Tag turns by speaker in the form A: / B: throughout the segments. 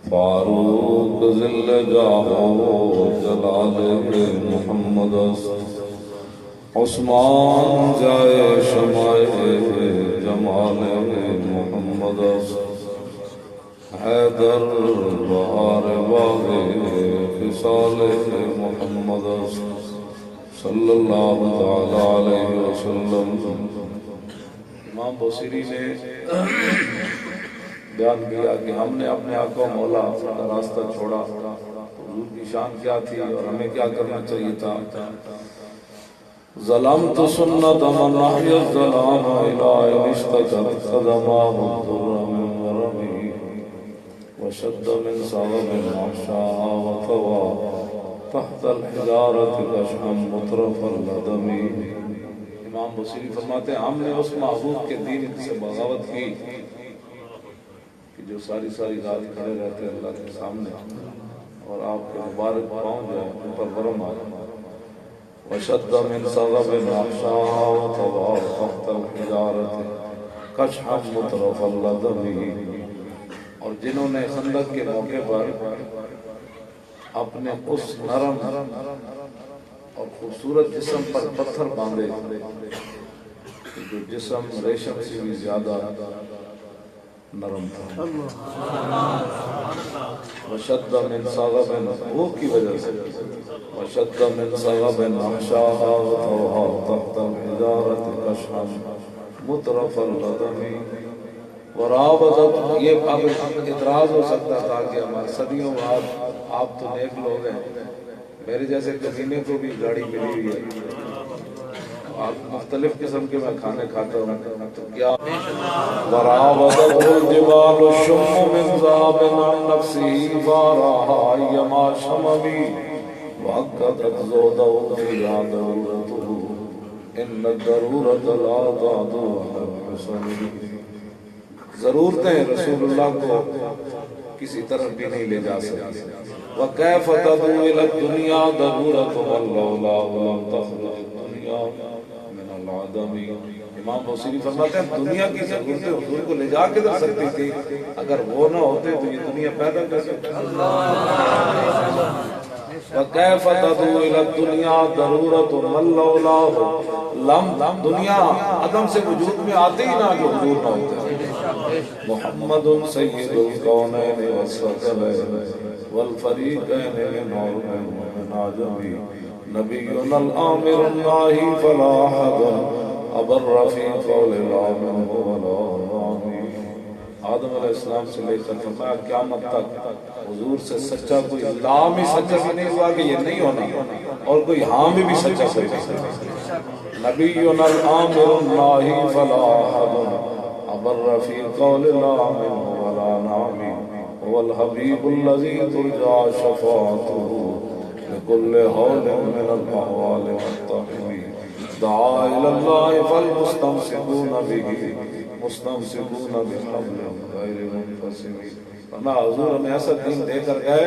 A: فاروق ذل جاہو جلال محمد عثمان جائے شمع جمال محمد حیدر بہار باغ خصال محمد صلی اللہ تعالی علیہ وسلم۔ امام بوصیری نے بیان کیا کہ ہم نے اپنے آقا مولا کا راستہ چھوڑا، حضور کی شان کیا تھی اور ہمیں کیا کرنا چاہیے تھا۔ ظلمت سنت من احیا الظلام الى اشتكت قدماه الضر من ورمه وشد من صغب عشاء وطوى تحت الحجارة كشحا مطرف الندم۔ امام بصیری فرماتے ہیں ہم نے اس محبوب کے دین سے بغاوت کی کہ جو ساری رات کھڑے رہتے ہیں اللہ کے سامنے اور آپ کے مبارک پاؤں جو ان پر ورم آئے۔ وشد من صغب عشاء وطوى تحت الحجارة كشحا مطرف الندم۔ اور جنہوں نے خندق کے موقع پر اپنے اس نرم اور خوبصورت جسم پر پتھر باندھے جو جسم ریشم سے بھی زیادہ نرم تھا، وشد من صغب بھوک کی وجہ سے، وشد من صغب عشاء وطوى تحت الحجارة كشحا مطرف الندم۔ ورابطت، یہ اعتراض ہو سکتا تھا کہ ہمارے صدیوں بعد آپ تو نیک لوگ ہیں، میرے جیسے کمینے کو بھی گاڑی ملی ہوئی ہے، آپ مختلف قسم کے میں کھانے کھاتا ہوں تو کیا۔ ورابطت الجبال الشم من ذهب عن نفسه فارها ايما شممي وعقدت زوده فيها ضرورته ان الضرورة لا تعدو على الحسن۔ ضرورتیں رسول اللہ کو کسی طرف بھی نہیں لے جا سکتی۔ وَكَيْفَ تَدْعُو إِلَى الدُّنْيَا ضَرُورَةٌ وَاللَّوْلَا لَمْ تَخْرُجِ الدُّنْيَا مِنَ الْعَدَمِ۔ امام بوصیری فرماتے ہیں دنیا کی ضرورتیں حضور کو لے جا کے دے سکتی تھی، اگر وہ نہ ہوتے تو یہ دنیا پیدا کر سکتی۔ وَكَيْفَ تَدْعُو إِلَى الدُّنْيَا ضَرُورَةٌ وَاللَّوْلَا لَمْ، دنیا عدم سے وجود میں آتے ہی نہ جو حضور نہ ہوتے۔ محمد سید الکونین والثقلین والفریقین من عرب ومن عجم، نبینا الآمر الناہی فلا احد ابر فی قول العامر ولا نامی۔ آدم علیہ السلام سے لے کر فرمایا قیامت تک حضور سے سچا کوئی لام ہی سچا بھی نہیں ہوا کہ یہ نہیں ہونا، اور کوئی ہاں بھی سچا کوئی نہیں۔ نبینا الآمر الناہی فلا احد ابر فی قول العامر ولا نامی، هو الحبیب الذی ترجى شفاعته لكل حول من الاحوال والطحن، دعا الى الله فالمستمسكون به مستمسكون بحبل غیر منفصم۔ ورنہ حضور ہمیں ایسا دین دے کر گئے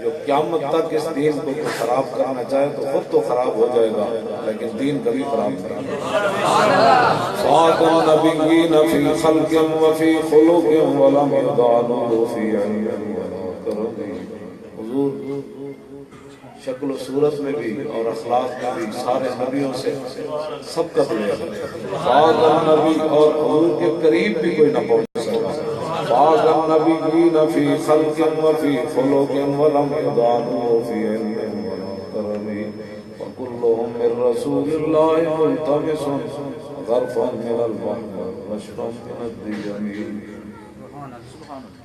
A: جو قیامت تک اس دین کو خراب کرنا چاہے تو خود تو خراب ہو جائے گا لیکن دین کبھی خراب نہیں ہوگا۔ فاق النبیین فی خلق وفی خلق ولم یضالوا فی علم ولا کرم۔ حضور شکل و صورت میں بھی اور اخلاق میں بھی سارے نبیوں سے سب کا دیا ہے۔ فاق النبی، اور حضور کے قریب بھی کوئی نہ پہنچ سکتا۔ فاق النبیین فی خلق وفی خلق ولم یضالوا فی علم ولا کرم، وکلهم من رسول اللہ ملتمس غرفا من البحر وشرا من الدجم۔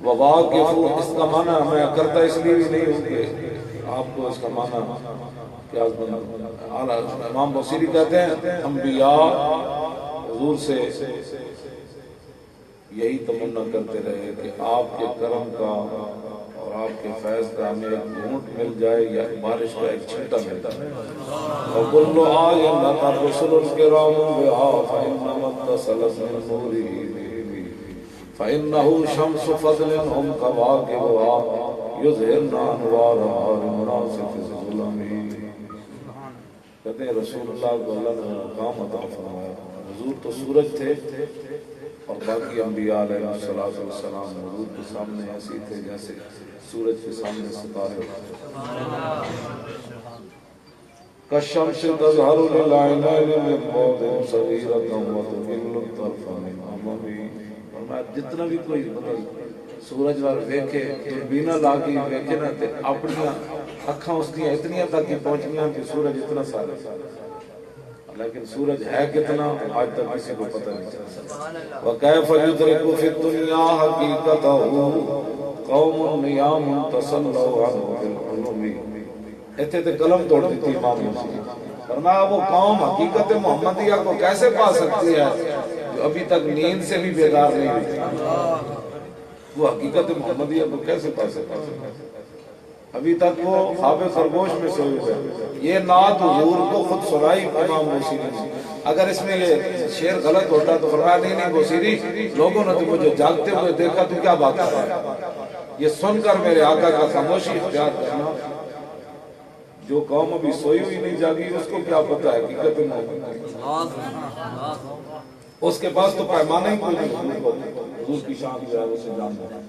A: وواقف، اس کا معنی میں کرتا اس لیے بھی نہیں ہوں کہ آپ کو اس کا معنی کیا امام بصیری کہتے ہیں انبیاء حضور سے یہی تمنا کرتے رہے کہ آپ کے کرم کا اور آپ کے فیض کا ہمیں ایک گھونٹ مل جائے یا بارش کا ایک چھٹا مل جائے۔ وَكُلُّ آیَ نَطَ الرُّسُلُ الْكِرَامُ بِهَا فَإِنَّمَا اتصلت مِنْ نُورِهِ فَإِنَّهُ شَمْسُ فَضْلٍ هُمْ كَوَاكِبُهَا یظہرن انوارها لمناصف الظلم۔ کہتے ہیں رسول اللہ کو اللہ نے مقام عطا فرمایا۔ حضور تو سورج تھے اور باقی انبیاء علیہ السلام حضور کے سامنے ایسی تھے جیسے سورج کے سامنے ستارے ہوتے کالشمس تظہر للعینین من بعد صغیرۃ وتقل الطرف من امامی. فرمایا جتنا بھی کوئی سورج وال ویکھے دوربینہ لا کے ویکھے نا تے اپنی اکھاں اس دی اتنی تک پہنچیاں کہ سورج اتنا سارا لیکن سورج ہے کتنا آج تک کسی کو پتہ نہیں چل سکتا. وَكَيْفَ يُدْرِكُ فِي الدُّنْيَا حَقِيقَتَهُ قَوْمٌ نِيَامٌ تَصَلَّوْا عَنْهُ بِالْعُلُومِ. اتنے تے قلم توڑ دیتی امام موسیٰ. فرمایا وہ قوم حقیقت محمدیہ کو کیسے پا سکتی ہے جو ابھی تک نیند سے بھی بیدار نہیں ہوئی. وہ حقیقت محمدیہ کو کیسے پا سکتا ہے؟ ابھی تک وہ خواب خرگوش میں سوئے ہوئے. یہ نعت حضور کو خود سنائی امام بوصیری نے. اگر اس میں یہ شعر غلط ہوتا تو فرمایا نہیں بوصیری لوگوں نے تو مجھے جاگتے ہوئے دیکھا تو کیا بات کر رہا ہے. یہ سن کر میرے آقا کا خاموشی اختیار کرنا. جو قوم ابھی سوئی ہوئی نہیں جاگی اس کو کیا پتا ہے حقیقت محمدیہ. اس کے پاس تو پیمانہ ہی کوئی نہیں حضور کی شان جو ہے اسے جانتا ہے.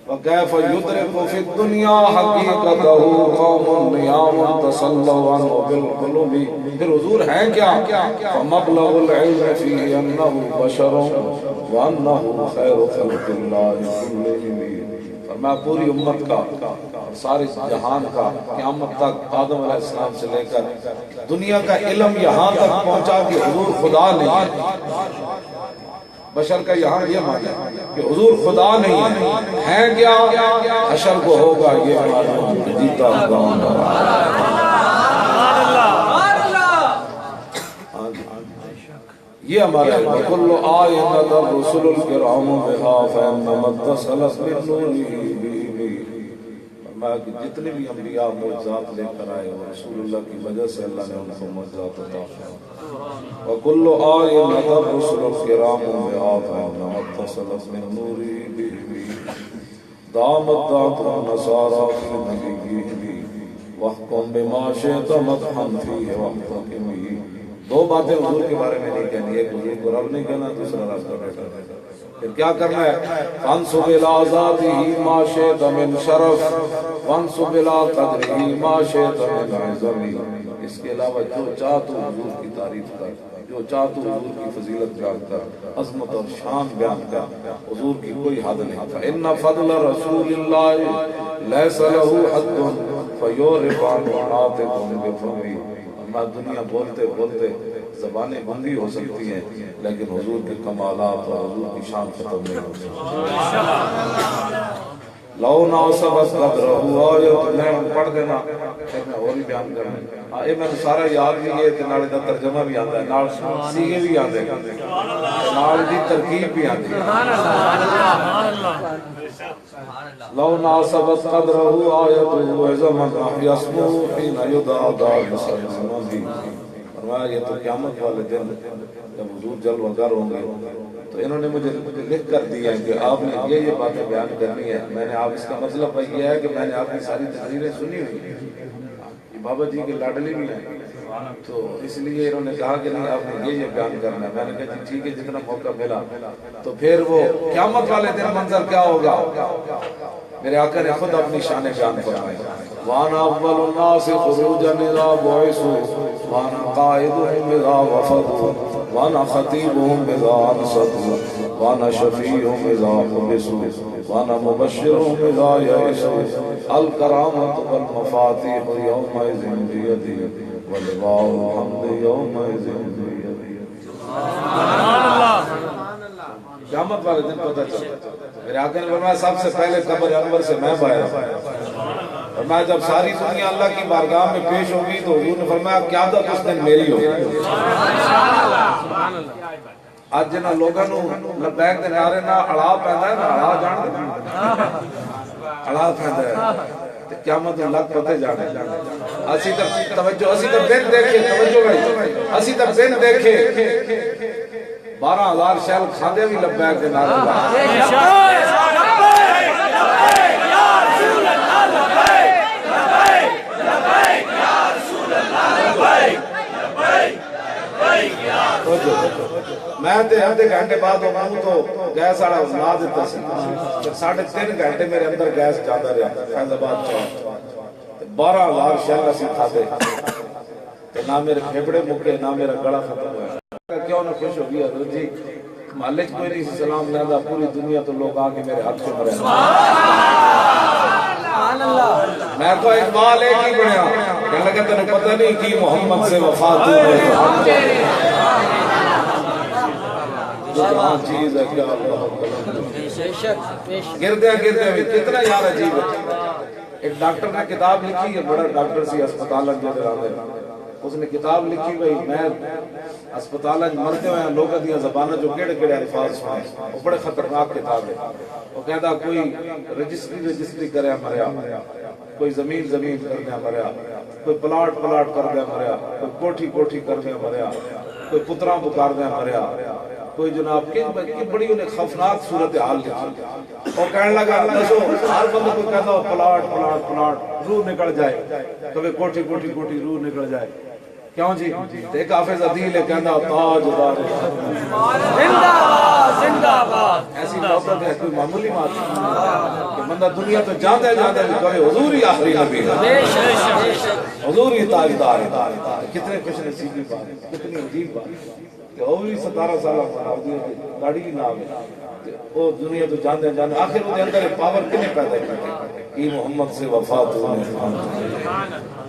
A: وَكَيْفَ يُدْرِكُ فِي الدُّنْيَا حَقِيقَتَهُ قَوْمٌ نِيَامٌ تَصَلَّوْا عَنْهُ بِالْقُلُوبِ. پھر حضور ہیں کیا؟ فَمَبْلَغُ الْعِلْمِ فِيهِ أَنَّهُ بَشَرٌ وَأَنَّهُ خَيْرُ خَلْقِ اللَّهِ كُلِّهِمْ. فرمایا پوری امت کا سارے جہان کا قیامت تک آدم علیہ السلام سے لے کر دنیا کا علم یہاں تک پہنچا کہ حضور خدا نہیں ہے. بشر کا یہاں یہ معنی ہے کہ حضور خدا نہیں ہے کیا حشر کو ہوگا یہ معلوم جیتا کون ہے. یہ ہمارا ہے کل آیت الرسل الکرام بها فانما اتصلت بالنور. کہ جتنے بھی انبیاء معجزات لے کر آئے وہ رسول اللہ کی وجہ سے اللہ نے ان کو معجزات عطا فرمائے. وَكُلُّ آیَةٍ الرُّسُلُ الْكِرَامُ بِهَا فَإِنَّمَا اتصلت من نوره به دامت دعوة النصارى في نبيه واحكم بما شئت مدحا فيه واحتكم به. دو باتیں حضور کے بارے میں نہیں کہنی. ایک حضور کو رب نہیں کہنا دوسرا رب کا بیٹا. پھر کیا کرنا ہے؟ فَانْصُبْ إِلَىٰ ذَاتِهِ مَا شِئْتَ مِنْ شَرَفٍ وَانْصُبْ إِلَىٰ قَدْرِهِ مَا شِئْتَ مِنْ عِظَمٍ. اس کے علاوہ جو چاہ تو حضور کی تعریف کر, جو چاہ تو حضور کی فضیلت بیان کر, عظمت اور شان بیان کر. حضور کی کوئی حد نہیں. فَإِنَّ فَضْلَ رَسُولِ اللَّهِ لَيْسَ لَهُ حَدٌّ فَيُعْرِفُ عَنْهُ نَاطِقٌ بِفَمِهِ. میں دنیا بولتے بولتے زبانیں بندی ہو سکتی ہیں لیکن حضور کے کمالات اور حضور کی شان ختم نہیں ہو سکتی. لو ناسبت قدرہ آیت میں پڑھ دینا پھر میں اور ہی بیان کرنا. یہ میں سارا یاد بھی ہے کہ نال دا ترجمہ بھی آتا ہے, نال سیگے بھی آتے ہیں, نال دی ترکیب بھی آتی ہے. لو ناسبت قدرہ آیت وعظمت احیا اسمہ حین یدعا داعی مسلمہ. فرمایا یہ تو قیامت والے دن جب حضور جلوہ گر ہوں گے تو انہوں نے مجھے لکھ کر دیا ہے کہ آپ نے یہ باتیں بیان کرنی ہے. میں نے آپ اس کا مطلب یہ ہے کہ میں نے آپ کی ساری تقریریں سنی ہوئی ہیں. بابا جی کے لاڈلی بھی ہیں تو اس لیے انہوں نے کہا کہ نہیں آپ نے یہ بیان کرنا ہے. میں نے کہا ٹھیک ہے جتنا موقع ملا. تو پھر وہ قیامت والے دن منظر کیا ہوگا میرے آقا نے خود اپنی شان بیان فرمائی. وانا اول الناس خروجا اذا بعثوا وانا قائدهم اذا وفدوا وانا خطيبهم اذا انصتوا وانا شفيعهم اذا حبسوا وانا مبشرهم اذا يئسوا. الكرامة والمفاتيح يومئذ بيدي ولواء الحمد يومئذ بيدي. سبحان اللہ. قیامت والے دن پتہ چلتا. میرے آقا نے فرمایا سب سے پہلے قبر انور سے میں باہر. فرمایا جب ساری دنیا اللہ کی بارگاہ میں پیش ہوگی تو حضور نے فرمایا قیادت اس دن میری ہوگی. آج جنہاں لوگاں نو لبیک دے نعرے نہ اڑا پیندا ہے نا, اڑا جان اڑا پیندا ہے تے قیامت نوں لگ پتے جانے. اسی تے توجہ, اسی تے دن دیکھے توجہ بھائی, اسی تے دن دیکھے 12,000 شہل کھاندے بھی لبیک دے نعرے لا. میں تے ادھے گھنٹے بعد وہ منہ تو گیس والا لا دیتا سی 3.5 گھنٹے میرے اندر گیس جاتا رہا فیض آباد چوک 12,000 شیل اسی کھاتے نہ میرے پھیپڑے مکے نہ میرا گلا ختم ہوا کیوں نہ خوش ہو گیا حضرت جی محلے کوئی نہیں سلام لینا پوری دنیا تو لوگ آگے میرے حق سے مرے میں تو اقبال ایک ہی بڑھیا کہنے لگا تنہیں پتہ نہیں کی محمد سے وفا تو چیز ہے کیا گردیاں بھی کتنا یار عجیب ہے ایک ڈاکٹر نے کتاب لکھی ہے بڑا ڈاکٹر سی اسپتال اس نے کتاب لکھی بھئی میں اسپتال مرتے ہوئے لوگوں دیا زبانہ جو کیڑے الفاظ سنائے وہ بڑے خطرناک کتاب ہے وہ کہتا کوئی رجسٹری کرے مریا کوئی زمین کرنے مریا کوئی پلاٹ کر دیا مریا کوئی کوٹھی کر دیا مریا کوئی پتراں بکار دیا مریا کوئی جناب کی بڑی انہیں خوفناک صورتحال لکھی اور کہنے لگا دسو ہر بندہ کو کہتا ہو پلاٹ روح نکل جائے کبھی کوٹھی روح نکل جائے کیوں جی ایک حافظ عدیل ہے کہنا تاجدار زندہ باد ایسی محبت ہے کوئی معمولی بات کہ بندہ دنیا تو جاندے بھی کہے حضور ہی آخری نبی ہے حضور ہی تاجدار ہے کتنے خوش نصیبی بات کتنی عجیب بات کہ وہ بھی 17 سالہ گاڑی ہی نام ہے وہ دنیا تو جاندے آخر وہ اندر پاور کنے پیدا کی محمد سے وفا تو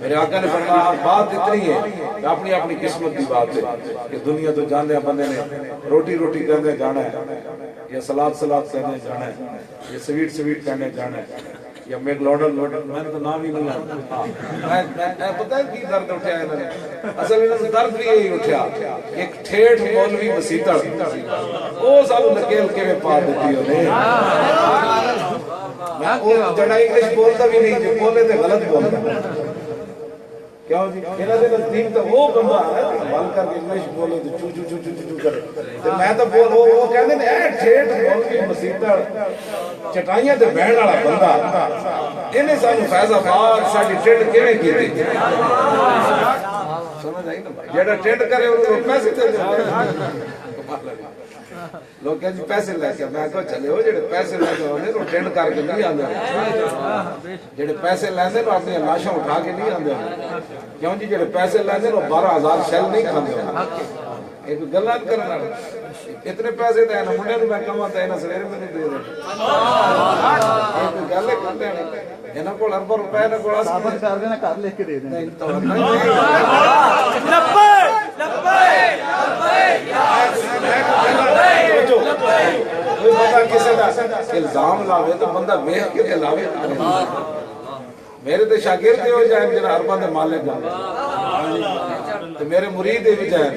A: میرے آقا نے فرمایا بات اتنی ہے کہ اپنی قسمت کی بات ہے کہ دنیا تو جاندے بندے نے روٹی کہنے جانا ہے یا سلاد کہنے جانا ہے یا سویٹ کہنے جانا ہے یا میکڈونلڈ میں نے تو نام ہی نہیں آتا میں پتہ ہے کی درد اٹھیا ہے انہوں نے اصل میں درد بھی یہی اٹھیا ایک ٹھیٹ مولوی مسیطڑ وہ سالو نکیل کے میں پا دیتی ہو نے جڑا انگلش بولتا بھی نہیں جو بولے تھے غلط بولتا کیوں جی انہاں دے نزدیک تو وہ بندہ ہے بول کر انگلش بولے تو چو کرے تے میں تو بول وہ کہندے نے اے ٹھیٹ مولوی مسیطڑ چٹائیاں تے بہن والا بندہ انہیں سانو فیض آباد ساڈی ٹرینڈ کیویں کیتی سمجھ آئی نا جڑا ٹرینڈ کرے انہوں کو پیسے دے لوگ کہتے ہیں پیسے لے کے میں کہو چلے ہو جڑے پیسے لے کے ہونے تو ٹرینڈ کر کے نہیں آندے جڑے پیسے لیندے تو اپنی لاشاں اٹھا کے نہیں آندے کیوں جی جڑے پیسے لیندے تو 12,000 شیل نہیں کھاندے ایک گلاں کرنا اتنے پیسے تے نہ منڈے نوں میں کہاں تے نہ سویرے میں دے دے ایک گل کرتے ہیں انہاں کول ارب روپے نہ کول ثابت کر دینا گھر لے کے دے دیں 90 الزام لاوے تو بندہ ویکھ کے لاوے میرے تے شاگرد ہو جائیں جنہاں ارباں دے مالک تے میرے مرید بھی جائیں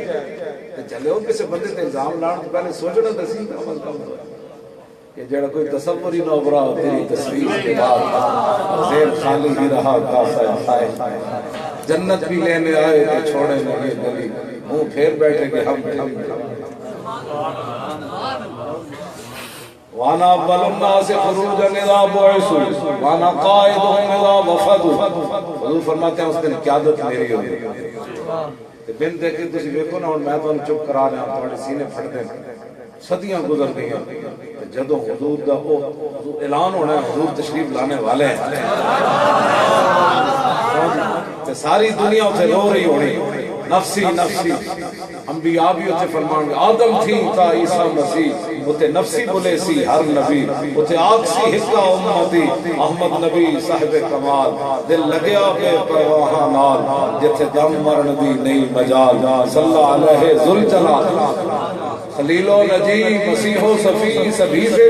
A: تے چلے ہو کسے بندے تے الزام لاؤن تو پہلے سوچنا تے سی عمل کرنا کہ جڑا کوئی تصور ہی نہ ابھرا تیری تصویر کے بعد زیر خالی ہی رہا کافر خائے جنت بھی لینے آئے تے چھوڑے نہ یہ گلی منہ پھیر بیٹھے کہ ہم وانا اول الناس خروجا اذا بعثوا وانا قائدهم اذا وفدوا حضور فرماتے ہیں اس دن قیادت میری ہوگی تے بن دے کے تسی دیکھو نا ہن میں تو چپ کرا رہا ہوں تھوڑے سینے پھٹ دے صدیاں گزر گئیں تے جدوں حضور دا اعلان ہونا ہے حضور تشریف لانے والے ہیں تے ساری دنیا اسے رو رہی ہونی نفسی انبیاء بھی اتنے فرمان گے آدم تھی تا عیسیٰ مسیح اتنے نفسی بولے سی ہر نبی اتنے آگ سی حصہ امتی احمد نبی صاحب کمال دل لگیا بے پرواہ نال جتھے دم مرن دی نئی مجال صلی اللہ علیہ ذوالجلال خلیل و نجی مسیح و صفی سبھی سے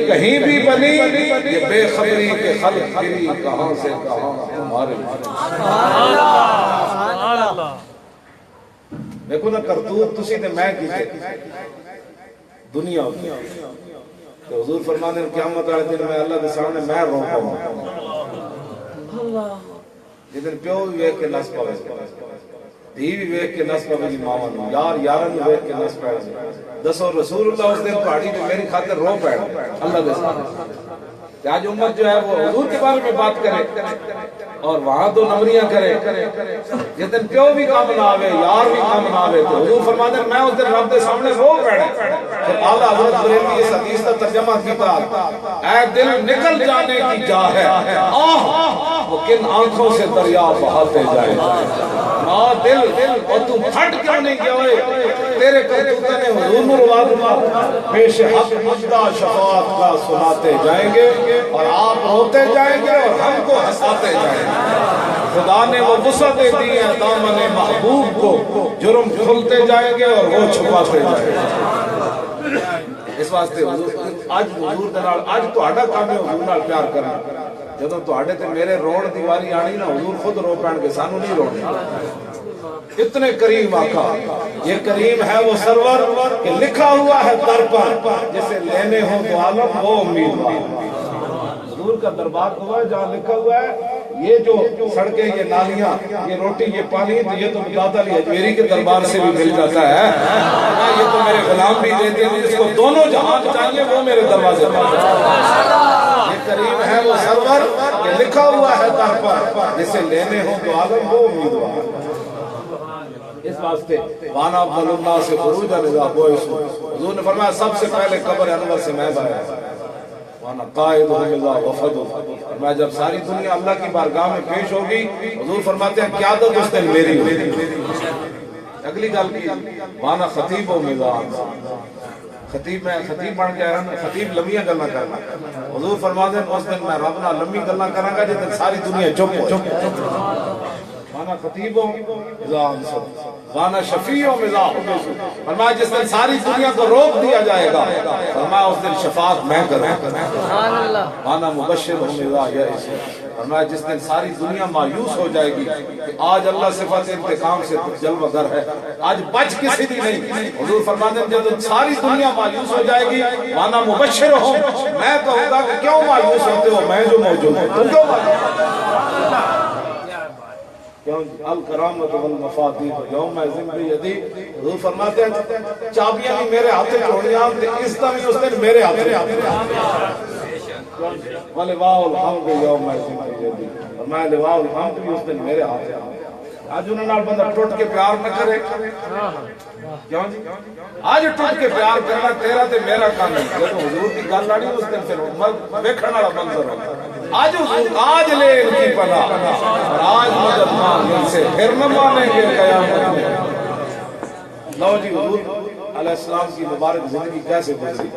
A: کہیں بھی بنی یہ بے خبری کے خلق پھری کہاں سے کہاں ہمارے دیکھو نا کرتوت تسی تے میں کیتے دنیا ہوتی تو حضور فرمانے ہیں قیامت والے دن میں اللہ کے سامنے میں رو پاؤں جدن پیو بھی ویکھ کے نس پاوے دھی بھی ویکھ کے نس پاوے جی ماما نو یار یارن ویکھ کے نس پاوے دسو رسول اللہ اس دن پہاڑی پہ میری خاطر رو پڑ اللہ کے سامنے کہ آج امت جو ہے وہ حضور کے بارے میں بات کرے اور وہاں تو نمریاں کرے، جس دن پیو بھی کام نہ آوے، یار بھی کام نہ آوے، تو حضور فرماتے ہیں میں اس دن رب کے سامنے رو پڑے۔ پھر اعلیٰ حضرت بریلوی اس حدیث کا ترجمہ کیتا، اے دل نکل جانے کی جا ہے، آہ وہ کن آنکھوں سے دریا بہاتے جائے۔ ماں دل اور تو پھٹ کیوں نہیں گیا ہوئے، تیرے کرتوتوں نے حضور نرواد پیش حق مجدہ شفاعت کا سناتے جائیں گے اور آپ روتے جائیں گے اور ہم کو ہنساتے جائیں گے۔ خدا نے وہ وسعتیں دی ہیں دامن محبوب کو، جرم کھلتے جائیں گے اور وہ چھپاتے جائیں گے۔ اس واسطے آج حضور دے نال آج تہاڈا کام ہے حضور نال پیار کرنا۔ جدوں تہاڈے تے میرے روڑ دی واری آنی نا حضور خود رو پین کے سانو نہیں رونا۔ اتنے کریم آقا، یہ کریم ہے وہ سرور کہ لکھا ہوا ہے در پر جسے لینے ہو تو عالم وہ امیدوار۔ حضور کا دربار ہوا ہے جہاں لکھا ہوا ہے یہ جو سڑکیں، یہ نالیاں، یہ روٹی، یہ پانی، تو یہ تو داتا علی اجمیری کے دربار سے بھی مل جاتا ہے، یہ تو میرے غلام بھی دیتے ہیں، جس کو دونوں جہان چاہیے وہ میرے دروازے پر۔ یہ کریم ہے وہ سرور کہ لکھا ہوا ہے در پر جسے لینے ہو تو عالم وہ امیدوار۔ اس واسطے وانا افضل اللہ سے خروج رضا بوئس، حضور نے فرمایا سب سے پہلے قبر انور سے میں بایا، وانا قائد رضا وفد۔ میں جب ساری دنیا اللہ کی بارگاہ میں پیش ہوگی، حضور فرماتے ہیں قیادت اس دن میری ہوگی۔ اگلی گل کی وانا خطیب و میزان، خطیب میں خطیب بن گیا ہے، خطیب لمبیاں گلاں کرنا، حضور فرماتے ہیں اس دن میں رب نال لمبی گلاں کراں گا جس دن ساری دنیا چپ ہو۔ وانا خطیب و میزان، وانا شفیع و میزان، فرمایا جس دن ساری دنیا کو روک دیا جائے گا، فرمایا اس دن شفاعت میں کروں۔ وانا مبشر و میزان، فرمایا جس دن ساری دنیا مایوس ہو جائے گی کہ آج اللہ صفت انتقام سے جلوہ گر ہے، آج بچ کسی بھی نہیں، حضور فرماتے ہیں جب ساری دنیا مایوس ہو جائے گی، وانا مبشر ہوں، میں کہوں گا کہ کیوں مایوس ہوتے ہو، میں جو موجود ہوں تم کیوں مایوس الکرامت والمفاتیح یوم ذم بیدی۔ حضور فرماتے ہیں چابیاں بھی میرے ہاتھ چھوڑیاں، اس طرح بھی اس دن میرے ہاتھ ولواء الحمد یوم ذم بیدی، فرمایا لواء الحمد بھی اس دن میرے ہاتھ۔ آج انہوں نے بندہ ٹوٹ کے پیار نہ کرے، کیوں جی آج ٹوٹ کے پیار کرنا تیرا تے میرا کام ہے، جب حضور کی گل آنی اس دن پھر دیکھنے والا منظر ہوگا۔ آج حضور آج لے ان کی پناہ اور آج مدد مانگ ان سے، پھر نہ مانیں گے قیامت میں۔ لو جی حضور علیہ السلام کی مبارک زندگی کیسے گزری۔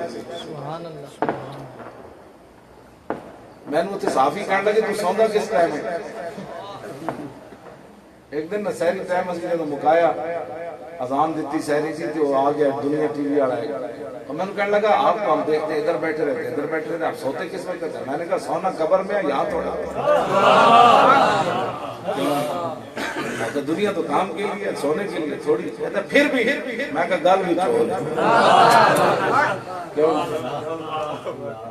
A: میں نے اتنے صحافی کہنے لگے تو سوندا کس ٹائم ہے؟ ایک دن سحری ٹائم اسی جب مکایا اذان دیتی سحری تھی تو آ گیا دنیا ٹی وی والا ہے، اور میں نے کہنے لگا آپ کو ہم دیکھتے ادھر بیٹھے رہتے ادھر بیٹھے رہتے، آپ سوتے کس وقت ہے؟ میں نے کہا سونا قبر میں ہے، یہاں تھوڑا دنیا تو کام کے لیے سونے کے لیے تھوڑی، کہتا پھر بھی میں کہا گل بھی چھوڑ۔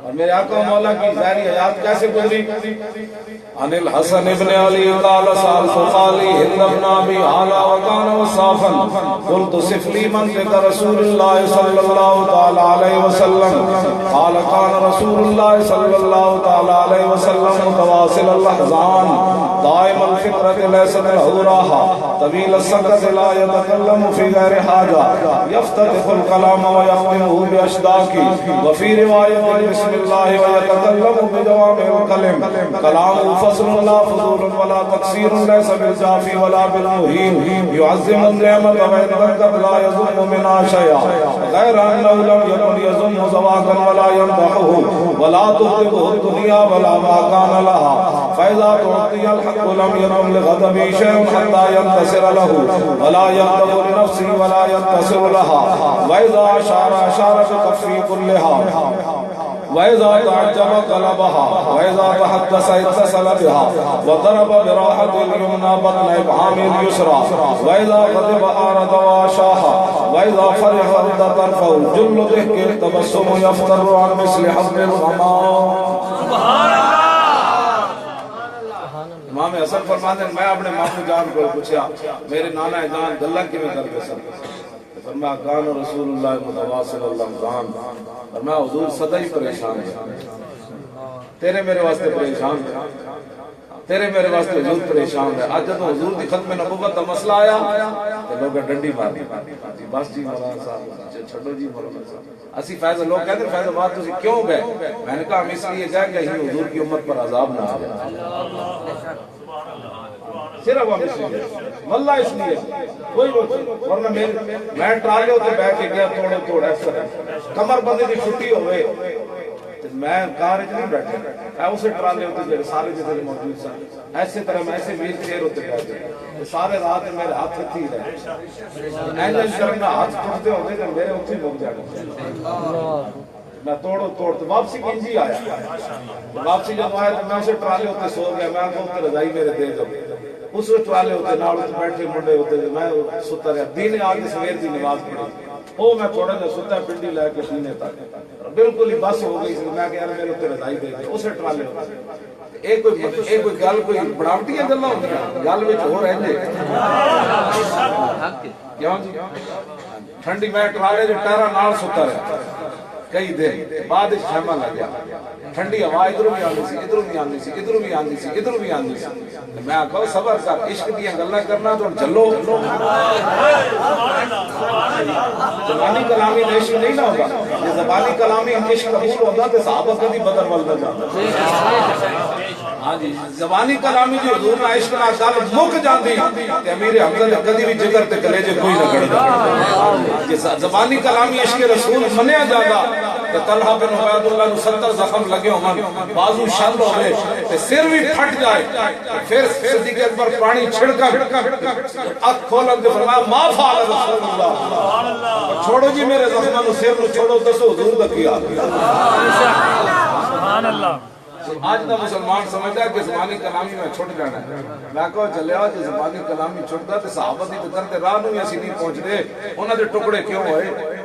A: اور میرے آقا مولا کی ظاہری حیات کیسے گزری؟ عن الحسن ابن علی قال سألت خالي هند بن ابي علا وكان وصافا قلت صف لي منطق رسول الله صلى الله تعالى عليه وسلم قال كان رسول الله صلى الله تعالى عليه وسلم متواصل الاحزان دائم الفكرة ليس له راحة طويل السكت لا يتكلم في غير حاجة يفتتح الكلام ويختمه بأشداق وفي رواية بسم الله ويتكلم بجوامع الكلم كلامه فصل لا فضول ولا تقصير ليس بالجافي ولا بالمهين يعظم النعمة وإن ذكر لا يظن منها شيئا غير أنه لم يكن يظن زواقا ولا يمدحه ولا تغضبه الدنيا ولا ما كان لها فإذا تعطي الحق لم يكن لغضبه شيء حتى ينتصر له ولا يغضب لنفسه ولا ينتصر لها وإذا أشار بكفه كلها وإذا تعجب قلبها وإذا تحدث اتصل بها وضرب براحة اليمنى بطن إبهام اليسرى وإذا غضب أعرض وأشاها وإذا فرح رد طرفه جل ضحك التبسم يفتر عن مثل حبل الغمام۔ امام حسن فرماتے ہیں میں اپنے مامو جان کو پوچھا میرے نانا جان گلا کیویں کرتے سن؟ فرمایا کان رسول اللہ متواصل اللہ جان، فرمایا حضور سدا ہی پریشان ہے، تیرے میرے واسطے پریشان ہے، تیرے میرے واسطے حضور پریشان ہے. آج جب حضور دی ختم نبوت کا مسئلہ آیا تو لوگ ڈنڈی مارنی جی بس جی مولانا صاحب چھڈو جی مولانا صاحب اسی فیض لوگ کہتے ہیں فیض آباد تسی کیوں گئے؟ میں نے کہا ہم اس لیے گئے کہ حضور کی امت پر عذاب نہ آ جائے، صرف ہم اس لیے واللہ اس لیے کوئی ورنہ میں ٹرالے ہوتے بیٹھ کے گیا توڑ ایسا کمر بندے کی چھٹی ہوئے میں کار نہیں بیٹھے میں اسے ٹرالے ہوتے جو سارے جتنے موجود سن ایسے طرح میں ایسے ویل چیئر ہوتے بیٹھے سارے رات میرے ہاتھ تھی رہے اینجن کرنا ہاتھ ٹوٹتے ہوتے کہ میرے اتنے لوگ جانے میں توڑو تو واپسی کنجی آیا واپسی جب آیا تو میں اسے ٹرالے ہوتے سو گیا میں کو رضائی میرے دے دو اس ٹرالے ہوتے نال بیٹھے منڈے ہوتے میں ستا رہا دین آگے سویر کی نماز پڑھی وہ میں تھوڑا جا ستا پنڈی لے کے پینے تک بالکل ہی بس ہو گئی میں کہ یار میرے اتنے رضائی دے دے اسے ٹرالے ہوتے ایک کوئی گل کوئی بڑھاوٹی ہے گلا ہوتی ہے گل وچ ہو رہندے کیوں جی ٹھنڈی میں ٹرالے جو ٹائرا نال ستا رہا کئی دن بعد خیمہ لگ گیا ٹھنڈی ہوا ادھر بھی آنی سی ادھر بھی آنی سی ادھر بھی آنی سی ادھر بھی آنی سی میں کہو صبر کر عشق دیا گلاں کرنا تو چلو زبانی کلامی عشق نہیں نہ ہوگا یہ زبانی کلامی عشق قبول ہوتا تو صحابہ کبھی بدر ولدا جاتا ہاں جی زبانی کلامی جو حضور نہ عشق نہ گل مک جاندی تے امیر حمزہ دے کدی بھی جگر تے کلیجے کوئی نہ کڑدا زبانی کلامی عشق رسول منیا جاندا کہ طلحہ بن عبید اللہ نو 70 زخم لگے ہون بازو شل ہوئے تے سر بھی پھٹ جائے پھر صدیق اکبر پانی چھڑکا اکھ کھولن تے فرمایا ما فعل رسول اللہ چھوڑو جی میرے زخماں نو سر نو چھوڑو دسو حضور دا کیا سبحان اللہ. آج دا مسلمان سمجھتا ہے کہ زبانی کلامی میں چھٹ جانا ہے میں کہو چلیا جی زبانی کلامی چھٹتا تے صحابہ دی تے کرتے راہ نو اسی نہیں پہنچ دے انہاں دے ٹکڑے کیوں ہوئے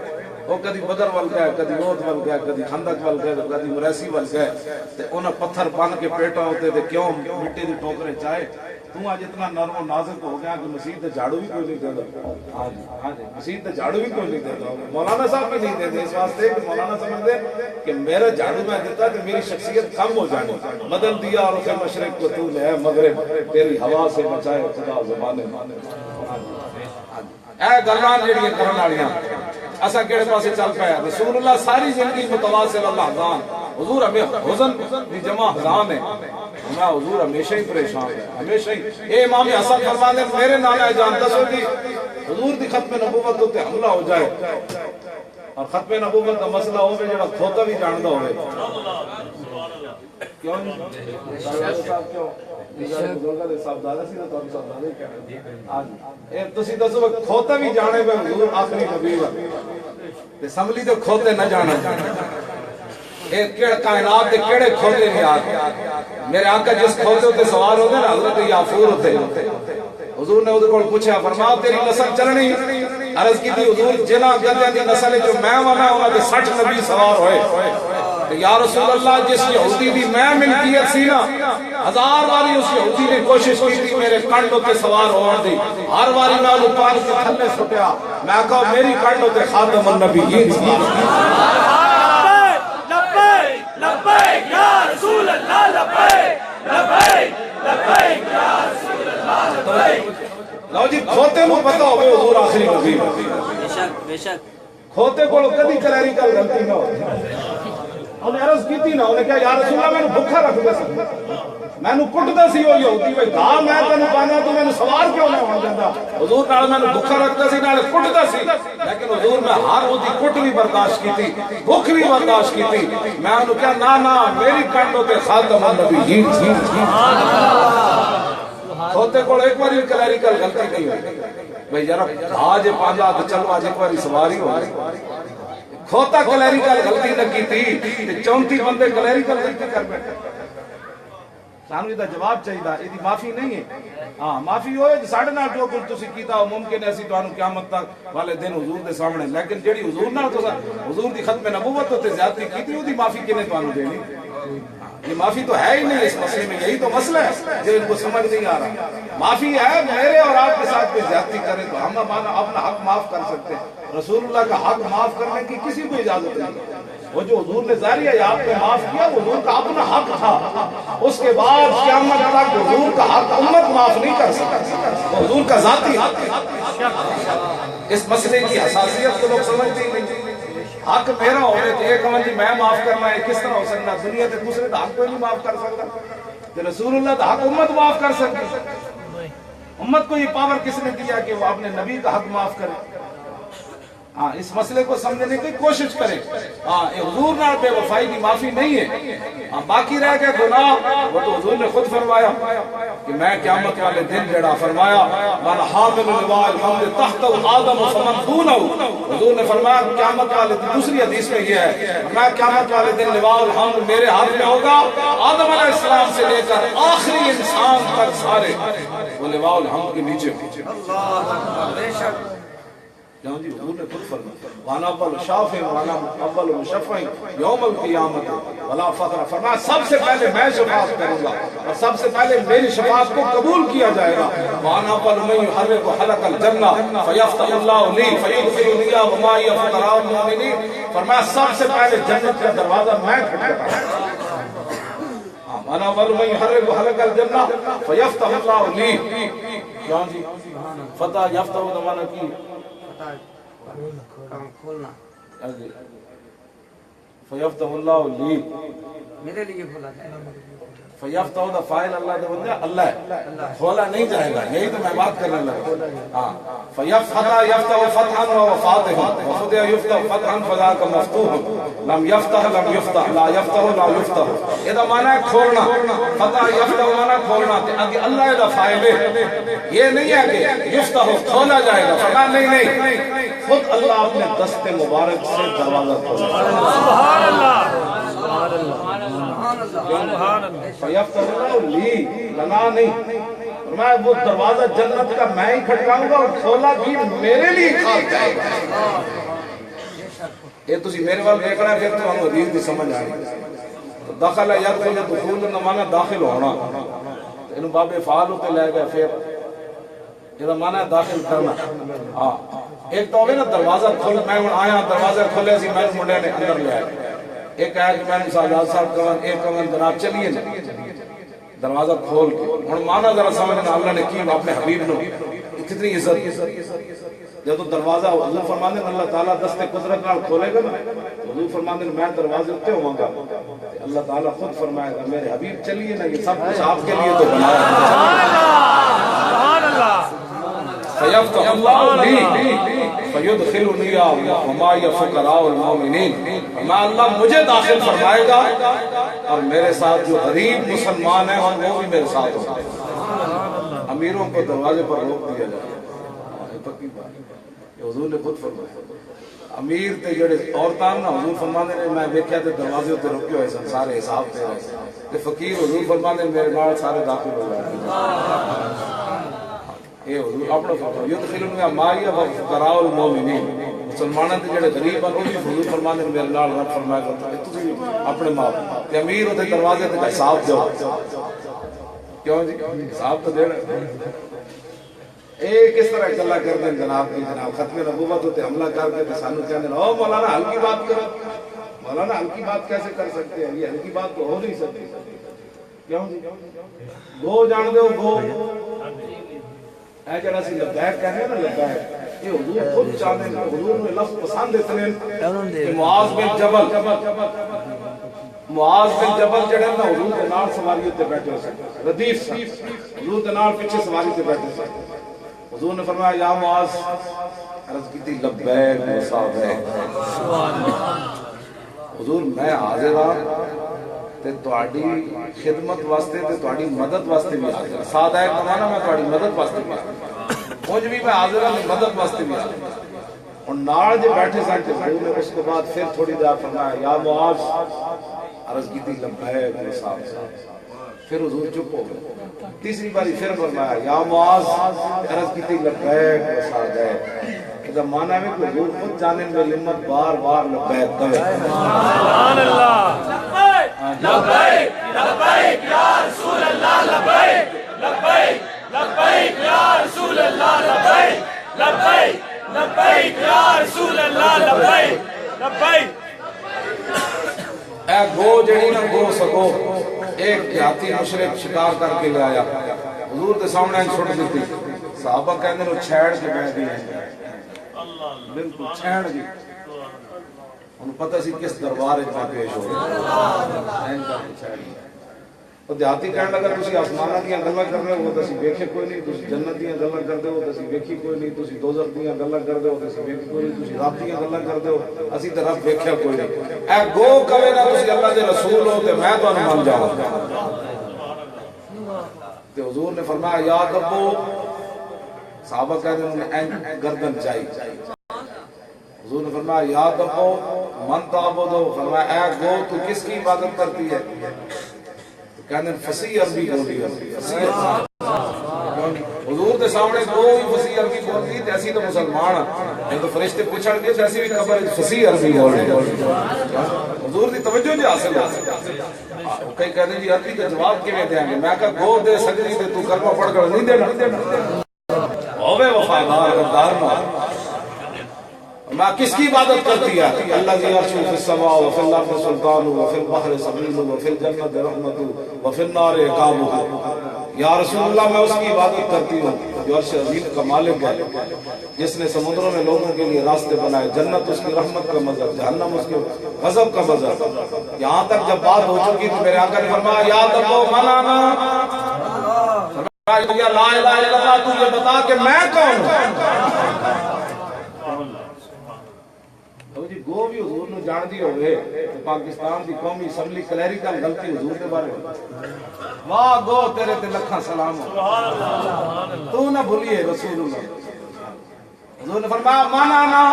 A: وہ کدی بدر ول گئے کدی اوت ول گئے کدی خندق ول گئے کدی مریسی ول گئے تے انہاں پتھر بن کے پیٹا ہوتے تے کیوں مٹی دی ٹوکرے چائے تو آج اتنا نرم و نازک ہو گیا کہ مسیح تے جھاڑو بھی کوئی نہیں دیتا ہاں جی مسیح تے جھاڑو بھی کوئی نہیں دیتا مولانا صاحب بھی نہیں دیتے اس واسطے کہ مولانا سمجھتے کہ میرا جھاڑو میں دیتا تو میری شخصیت کم ہو جانی بدل دیا اور اسے مشرق کو تو لے مغرب تیری ہوا سے بچائے خدا زمانے اے گلاں جڑیاں کرن والیاں اسا کیڑے پاسے چل پیا رسول اللہ ساری زندگی متواصل اللہ حضان حضور ہمیں حزن دی جمع حزان ہے ہمیں حضور ہمیشہ ہی پریشان ہے ہمیشہ ہی اے امام حسن فرماتے میرے نانا جان دسو جی حضور دی ختم نبوت تے حملہ ہو جائے اور ختم نبوت کا مسئلہ ہوے جڑا کھوتا بھی جاندا ہوے کیوں صاحب کیوں بزرگاں دے صاحب دادا سی تو صاحب دادا کہندے آج اے تسی دسو کھوتا بھی جانے پہ حضور آخری نبی تے سملی تے کھوتے نہ جانا اے کیڑا کائنات دے کیڑے کھوتے نہیں آتے میرے آقا جس کھوتے ہوتے سوار ہوتے نا حضرت یافور ہوتے حضور نے ادھر کول پوچھا فرمایا تیری نسل چلنی عرض کی تھی حضور جنہ گدیاں دی نسل جو میں وانا انہاں دے 60 نبی سوار ہوئے یا رسول اللہ جس یہودی دی میں ملکیت سی نا 1000 باری اس یہودی نے کوشش کی تھی میرے کنڈ تے سوار ہون دی ہر باری میں انہوں پان کے تھلے سٹیا میں کہا میری کنڈ تے خاتم النبیین لبیک لبیک یا رسول اللہ لبیک لبیک لبیک یا رسول اللہ لبیک لو جی کھوتے مو پتہ ہوئے حضور آخری نبی بے شک کھوتے کو کدی کلیریکل غلطی نہ ہوتی انہیں عرض کی تھی نا انہیں کہا یا رسول اللہ میں نے بھکھا رکھ دے سکتا میں نے کٹتا سی وہ یہودی بھائی کہا میں تنو پانا تو میں نے سوار کیوں نہ ہو جاتا حضور نال میں نے بھکھا رکھتا سی نال کٹتا سی لیکن حضور میں ہر وہ دی کٹ بھی برداشت کی تھی بھوک بھی برداشت کی تھی میں انہوں کہا نا میری کنڈوں تے خاتم النبیین ہوتے کو ایک باری کلیریکل غلطی نہیں ہوئی بھائی یار آج پاندا تو چلو آج ایک باری سواری ہو کھوتا کلیریکل غلطی نہ کی تھی 34 بندے کلیریکل غلطی کر بیٹھے سانو یہ جواب چاہیے یہ معافی نہیں ہے ہاں معافی ہوئے ساڑھے نال جو کچھ تسی کیتا ہو ممکن ہے اسی تو قیامت تک والے دن حضور دے سامنے لیکن جڑی حضور نال تو حضور دی ختم نبوت تے زیادتی کی تھی وہ معافی کنے تو دینی یہ معافی تو ہے ہی نہیں اس مسئلے میں یہی تو مسئلہ ہے جو ان کو سمجھ نہیں آ رہا معافی ہے میرے اور آپ کے ساتھ کوئی زیادتی کرے تو ہم اپنا حق معاف کر سکتے ہیں رسول اللہ کا حق معاف کرنے کی کسی کو اجازت نہیں وہ جو حضور نے ظاہری حیات میں معاف کیا وہ حضور کا اپنا حق تھا، اس کے بعد قیامت تک حضور کا حق امت معاف نہیں کر سکتی، وہ حضور کا ذاتی حق ہے۔ اس مسئلے کی حساسیت کو لوگ سمجھتے ہی نہیں۔ حق میرا ہونے تو ایک امن جی میں معاف کرنا ہے کس طرح ہو سکتا؟ دنیا کے دوسرے تو حق کوئی نہیں معاف کر سکتا، کہ رسول اللہ تو حق امت معاف کر سکتی۔ امت کو یہ پاور کس نے دیا کہ وہ اپنے نبی کا حق معاف کرے؟ ہاں اس مسئلے کو سمجھنے کی کوشش کریں۔ ہاں حضور نہ بے وفائی کی معافی نہیں ہے، ہاں باقی رہ گئے گناہ، وہ تو حضور نے خود فرمایا کہ میں قیامت والے دن جڑا فرمایا من حامل لواء الحمد تحت آدم فمن دونه، حضور نے فرمایا قیامت والے دن، دوسری حدیث میں یہ ہے میں قیامت والے دن لواء الحمد میرے ہاتھ میں ہوگا، آدم علیہ السلام سے لے کر آخری انسان تک سارے وہ لواء الحمد کے نیچے ہوں۔ اللہ بے شک جہاں جی حضور نے خود فرمایا وانا اول شافع وانا اول مشفع یوم القیامت ولا فخر، فرمایا سب سے پہلے میں شفاعت کروں گا اور سب سے پہلے میری شفاعت کو قبول کیا جائے گا۔ وانا اول من يحرك حلق الجنہ فیفتح اللہ لی فیدخلنی ومعی فقراء المؤمنین، فرمایا سب سے پہلے جنت کا دروازہ میں کھٹکھٹاؤں گا۔ وانا اول من يحرك حلق الجنہ فیفتح اللہ لی، جہاں جی فتح یفتح دمانا کی
B: کھولنا،
A: فیفتح اللہ لی،
B: میرے لیے کھولا جائے،
A: فیفتح دا فائل اللہ دے بندے اللہ ہے، کھولا نہیں جائے گا، یہی تو میں بات کرنے لگا۔ ہاں فیفتح یفتح فتحا و فاتحا وفتح یفتح فتحا فذاک مفتوح لم یفتح لم یفتح لا یفتح لا یفتح، یہ دا معنی ہے کھولنا، فتح یفتح معنی کھولنا، اگے اللہ دا فائل ہے، یہ نہیں ہے کہ یفتح کھولا جائے گا، فرمایا نہیں نہیں خود اللہ اپنے دست مبارک سے دروازہ کھولا۔
C: سبحان اللہ سبحان اللہ سبحان اللہ،
A: فیفتح اللہ لی لنا نہیں، فرمایا وہ دروازہ جنت کا میں ہی کھٹکاؤں گا اور کھولا بھی میرے لیے کھال جائے گا۔ یہ تسی میرے وال دیکھ رہے ہیں پھر تو ہم حدیث بھی سمجھ آئیں گے۔ دخل یدخل دخول نمانا داخل ہونا، انہوں باب افعال ہوتے لے گئے، پھر یہ معنی ہے داخل کرنا۔ ہاں ایک تو ہوگی نا دروازہ کھول، میں آیا دروازہ کھولے سی میں منڈے نے اندر لے آئے، ایک ہے کہ میں نے ساجاد صاحب کہاں ایک کہاں جناب چلیے نا دروازہ کھول کے، اور معنی ذرا سمجھنا اللہ نے کی اپنے حبیب نے کتنی عزت، جب تو دروازہ حضور فرمانے اللہ تعالیٰ دست قدرت نال کھولے گا نا، حضور فرمانے میں دروازے اتے ہوں گا، اللہ تعالیٰ خود فرمائے گا میرے حبیب چلیے نا، یہ سب کچھ آپ کے لیے تو بنایا ہے۔ فیفتح اللہ لی فیدخلنی ومعی فقراء المؤمنین، میں اللہ مجھے داخل فرمائے گا اور میرے ساتھ جو غریب مسلمان ہیں اور وہ بھی میرے ساتھ ہوتا ہے۔ امیروں کو دروازے پر روک دیا جائے، پکی بات یہ حضور نے خود فرمایا۔ امیر تے جڑے عورتاں نا حضور فرمانے نے میں دیکھا تے دروازے تے رکے ہوئے سن سارے حساب دے رہے تے فقیر حضور فرمانے میرے نال سارے داخل ہو گئے۔ یہ حضور اپنا فرمایا یدخلنی معی فقراء المؤمنین، مسلمانوں تے جڑے غریب ہیں وہ بھی حضور فرمانے میرے نال رب فرمائے گا تسی اپنے ماں تے امیر ہوتے دروازے تے حساب دو، کیوں جی حساب تو دینا۔ ایک اس طرح گلا کر دیں جناب کی جناب ختم نبوت ہوتے حملہ کر کے تے سانو کہنے او مولانا ہلکی بات کرو، مولانا ہلکی بات کیسے کر سکتے ہیں، یہ ہلکی بات تو ہو نہیں سکتی، کیوں جی گو جان دو گو، اے جڑا سی لبیک کہنے ہیں نا لبیک، یہ حضور خود چاہتے ہیں، حضور نے لفظ پسند اتنے کہ معاذ بن جبل، معاذ بن جبل جڑے نا حضور کے نال سواری ہوتے بیٹھے ہو سکتے، ردیف سے حضور کے نال پیچھے سواری ہوتے بیٹھے ہو سکتے، حضور نے فرمایا یا معاذ، عرض کی تھی لبیک مصابیک، حضور میں حاضر ہاں تے تواڈی خدمت واسطے تے تواڈی مدد واسطے بھی حاضر ہاں، سادہ ایک زمانہ میں تواڈی مدد واسطے بھی حاضر ہاں، مجھ بھی میں حاضر ہوں مدد واسطے بھی حاضر ہوں۔ اور نال جو بیٹھے سن تے حضور نے اس کے بعد پھر تھوڑی دیر فرمایا یا معاذ، عرض کی تھی لبیک مصابیک، پھر حضور چپ ہو گئے، تیسری باری پھر فرمایا یا معاذ، عرض کی تھی لبیک مصابیک، کہ معنی ہے کہ حضور خود جانے میں لمت بار بار لبیک کہے۔
C: سبحان اللہ، لبیک لبیک یا رسول اللہ، لبیک لبیک لبیک یا رسول اللہ، لبیک لبیک لبیک یا رسول اللہ، لبیک لبیک
A: ایک دیہاتی مشرک شکار کر کے لے آیا، حضور کے سامنے چھوٹ دیتی، صحابہ کہنے لو چھیڑ کے بیٹھ دی بالکل چھیڑ دی، انہوں پتہ سی کس دربار اتنا پیش ہو گیا، اور دیہاتی کہنے لگا تسی آسمانہ دیا گلاں کر رہے ہو تسی ویکھے کوئی نہیں، تسی جنت دیا گلاں کر دے ہو تسی ویکھی کوئی نہیں، تسی دوزخ دیا گلاں کر دے ہو تسی ویکھی کوئی نہیں، تسی رب دیا گلاں کر دے ہو اسی تے رب ویکھیا کوئی نہیں، اے گو کہے نا تسی اللہ دے رسول ہو تے میں تانوں مان جاواں۔ تے حضور نے فرمایا یا دبو، صحابہ کہتے ہیں انہیں گردن چاہیے، حضور نے فرمایا یا دبو من تعبدو، فرمایا اے گو تو کس کی عبادت کرتی ہے؟ کہنے فصیح عربی بولی ہے، حضور کے سامنے کوئی فصیح عربی بولتی ہے، ایسی تو مسلمان ہیں تو فرشتے پوچھن گے ایسی بھی قبر فصیح عربی بول رہے حضور کی توجہ نہیں حاصل ہے۔ کئی کہتے ہیں جی عربی کا جواب کیویں دیں گے، میں کہا گو دے سکتی تے تو کلمہ پڑھ کر نہیں دینا، ہوے وفادار غدار نہ، میں کس کی عبادت کرتی ہے؟ اللہ کی عرش فی السماء وفی الارض سلطان وفی البحر سبیل وفی الجنت رحمت وفی النار عقاب، یا رسول اللہ میں اس کی عبادت کرتی ہوں جو عرش عظیم کا مالک ہے، جس نے سمندروں میں لوگوں کے لیے راستے بنائے، جنت اس کی رحمت کا مظہر، جہنم اس کے غضب کا مظہر۔ یہاں تک جب بات ہو چکی تو میرے آقا نے فرمایا یا دبو منانا، فرمایا لا الہ الا اللہ، تجھے بتا کہ میں کون ہوں۔ جی گو بھی حضور نے جان دی ہوئے پاکستان دی قومی اسمبلی کلیریکل غلطی حضور کے بارے میں، واہ گو تیرے تے لکھاں سلام ہو، تو نہ بھولیے رسول اللہ۔ حضور نے فرمایا مانا نا،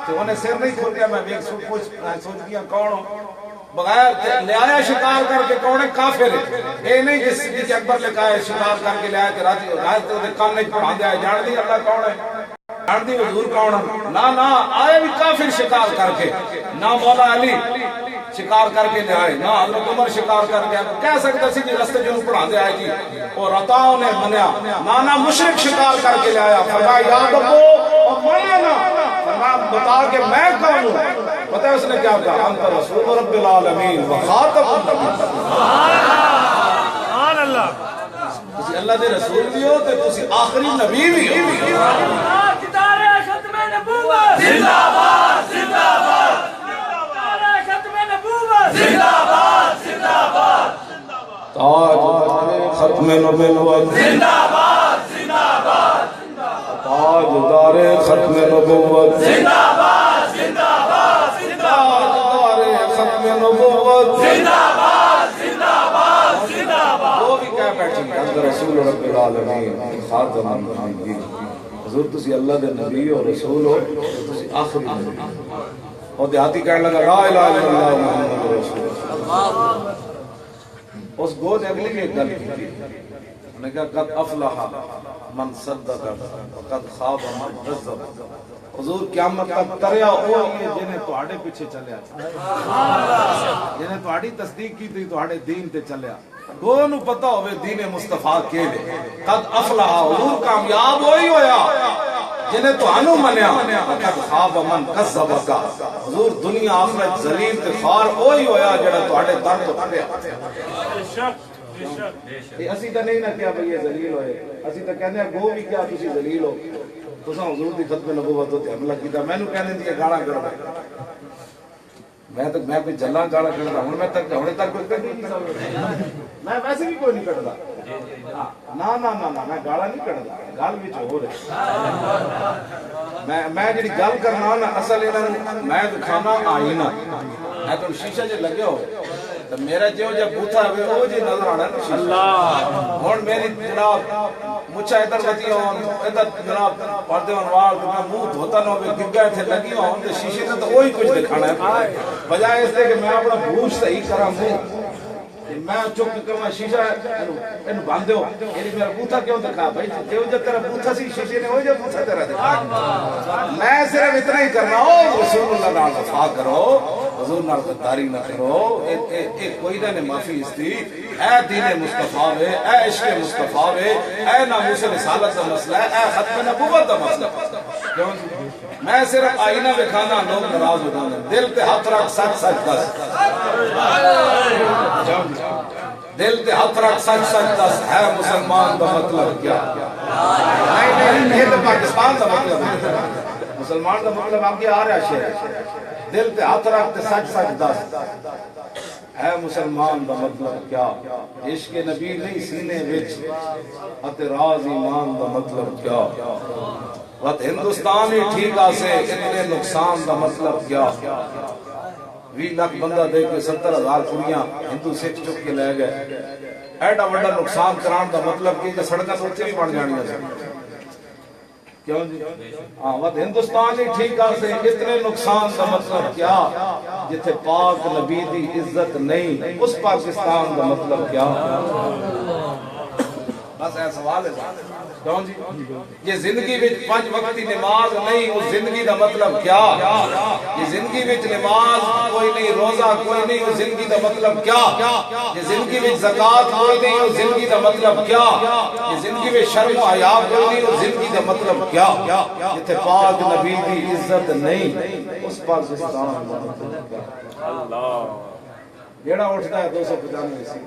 A: تو انہیں سر نہیں کھولیا، میں ایک سوچ گیا کون ہو، بغیر لے آیا شکار کر کے کون ہے؟ کافر ہے، اے نہیں کہ صدیق اکبر لے کہا ہے شکار کر کے لے آیا کہ راجی غیر تو کام نہیں پڑھا دیا ہے، جان دی اللہ کون ہے، جان دی حضور کون ہے؟ نہ آئے بھی کافر شکار کر کے، نہ مولا علی شکار کر کے لے آئے، نہ حضرت عمر شکار کر کے کہہ سکتا سی جی رستے جنہوں پڑھا دیا ہے جی، اور عطاؤں نے منیا، نہ مشرک شکار کر کے لے آیا، فرمایا یا دبو اور منیا نہ، فرمایا بتا کہ میں کون ہوں۔ پتہ ہے اس نے کیا کہا؟ انت رسول رب العالمین وخاتم النبیین،
C: سبحان اللہ،
A: تسی اللہ دے رسول بھی ہو تے تسی آخری نبی بھی ہو۔
B: ستارے ختم نبوت
C: زندہ باد زندہ باد،
B: ستارے ختم نبوت
C: زندہ باد زندہ باد،
A: تاج ختم نبوت
C: زندہ باد زندہ باد،
A: تاج دار ختم نبوت
C: زندہ باد زندہ باد،
A: تاج دار ختم نبوت
C: زندہ باد زندہ باد زندہ باد۔
A: وہ بھی کہہ بیٹھی انت رسول رب العالمین خاتم النبیین، حضور تسی اللہ دے نبی اور رسول ہو، تسی آخری نبی۔ اور دیہاتی کہنے لگا لا الہ الا اللہ محمد رسول اللہ۔ اس گو نے اگلی بھی ایک گل کی تھی، انہوں نے کہا قد افلح من صدق وقد خاب من کذب، حضور قیامت تک تریا وہ ہے جنہیں تواڈے پیچھے چلیا، جنہیں تواڈی تصدیق کی تھی تواڈے دین تے چلیا، گو نو پتہ ہوئے دین مصطفیٰ کے لئے قد افلح، حضور کامیاب ہوئی ہویا جنہیں تو انو منیا، وقد خواب من کذب کا، حضور دنیا آخرت ذلیل تے خار ہوئی ہویا جڑا تواڈے در تو کھڑیا۔ اسی تو نہیں نہ کیا بھئی یہ ذلیل ہوئے، اسی تو کہنے ہیں گو بھی کیا تسی ذلیل ہو، تساں حضور دی ختم نبوت تے حملہ کیتا، میں نو کہنے دیا گاڑا کر دے، میں کوئی جلان گاڑا کر دا، میں تک کوئی کر نہیں سکتا، میں ویسے بھی کوئی نہیں کردا، نا میں گاڑا نہیں کردا، گال وچ ہو رہے، میں جڑی گل کرنا نا اصل انہاں میں دکھانا آئینہ، میں تو شیشہ جے لگے ہو تو میرا جو جب بوتھا ہوئے وہ جی نظر آنا اللہ ہون میری جناب مچھا ادھر وطی ہون ادھر جناب پردے انوار تو میں منہ دھوتا نہ ہوئے گگہ تھے لگی ہون تو شیشے نے تو وہی کچھ دکھانا ہے بجائے اس سے کہ میں اپنا بھوش صحیح کرا منہ میں چک کے میں شیشہ انہوں باندھے ہو یعنی میرا بوتھا کیوں دکھا بھائی جو جب تیرا بوتھا سی شیشے نے وہی جب بوتھا تیرا دکھا میں صرف اتنا ہی کرنا ہو رسول اللہ نال وفا کرو حضور نال غداری نہ کرو کوئی نہ معافی اس دی اے دین مصطفیٰ وے اے عشق مصطفیٰ وے اے ناموس رسالت کا مسئلہ ہے اے ختم نبوت کا مسئلہ میں صرف آئینہ بکھانا لوگ ناراض ہوتا ہے دل پہ ہاتھ رکھ سچ سچ دس دل تے ہاتھ رکھ سچ سچ دس ہے مسلمان دا مطلب کیا؟ نہیں یہ تو پاکستان دا مطلب ہے، مسلمان دا مطلب آپ کی آ رہا شہر، دل تے ہاتھ رکھ تے سچ سچ دس ہے مسلمان دا مطلب کیا؟ عشق نبی نہیں سینے وچ اتے راز ایمان دا مطلب کیا؟ وقت ہندوستان ہی ٹھیک آسے اتنے نقصان دا مطلب کیا؟ 20 لاکھ بندہ دے کے 70,000 کڑیاں ہندو سکھ چک کے لے گئے، ایڈا وڈا نقصان کران دا مطلب کہ سڑکاں سوچے بھی بن جانی ہے کیوں جی؟ ہاں وقت ہندوستان ہی ٹھیک آسے اتنے نقصان دا مطلب کیا؟ جتھے پاک نبی دی عزت نہیں اس پاکستان دا مطلب کیا؟ بس ایسا سوال ہے کیوں جی؟ یہ زندگی وچ 5 وقتی نماز نہیں اس زندگی دا مطلب کیا؟ یہ زندگی وچ نماز کوئی نہیں، روزہ کوئی نہیں، اس زندگی دا مطلب کیا؟ یہ زندگی وچ زکات کوئی نہیں، اس زندگی دا مطلب کیا؟ یہ زندگی وچ شرم و حیا کوئی نہیں، اس زندگی دا مطلب کیا؟ جتھے پاک نبی دی عزت نہیں اس پاکستان دا مطلب کیا؟ اللہ جیڑا اٹھتا ہے 295 سی،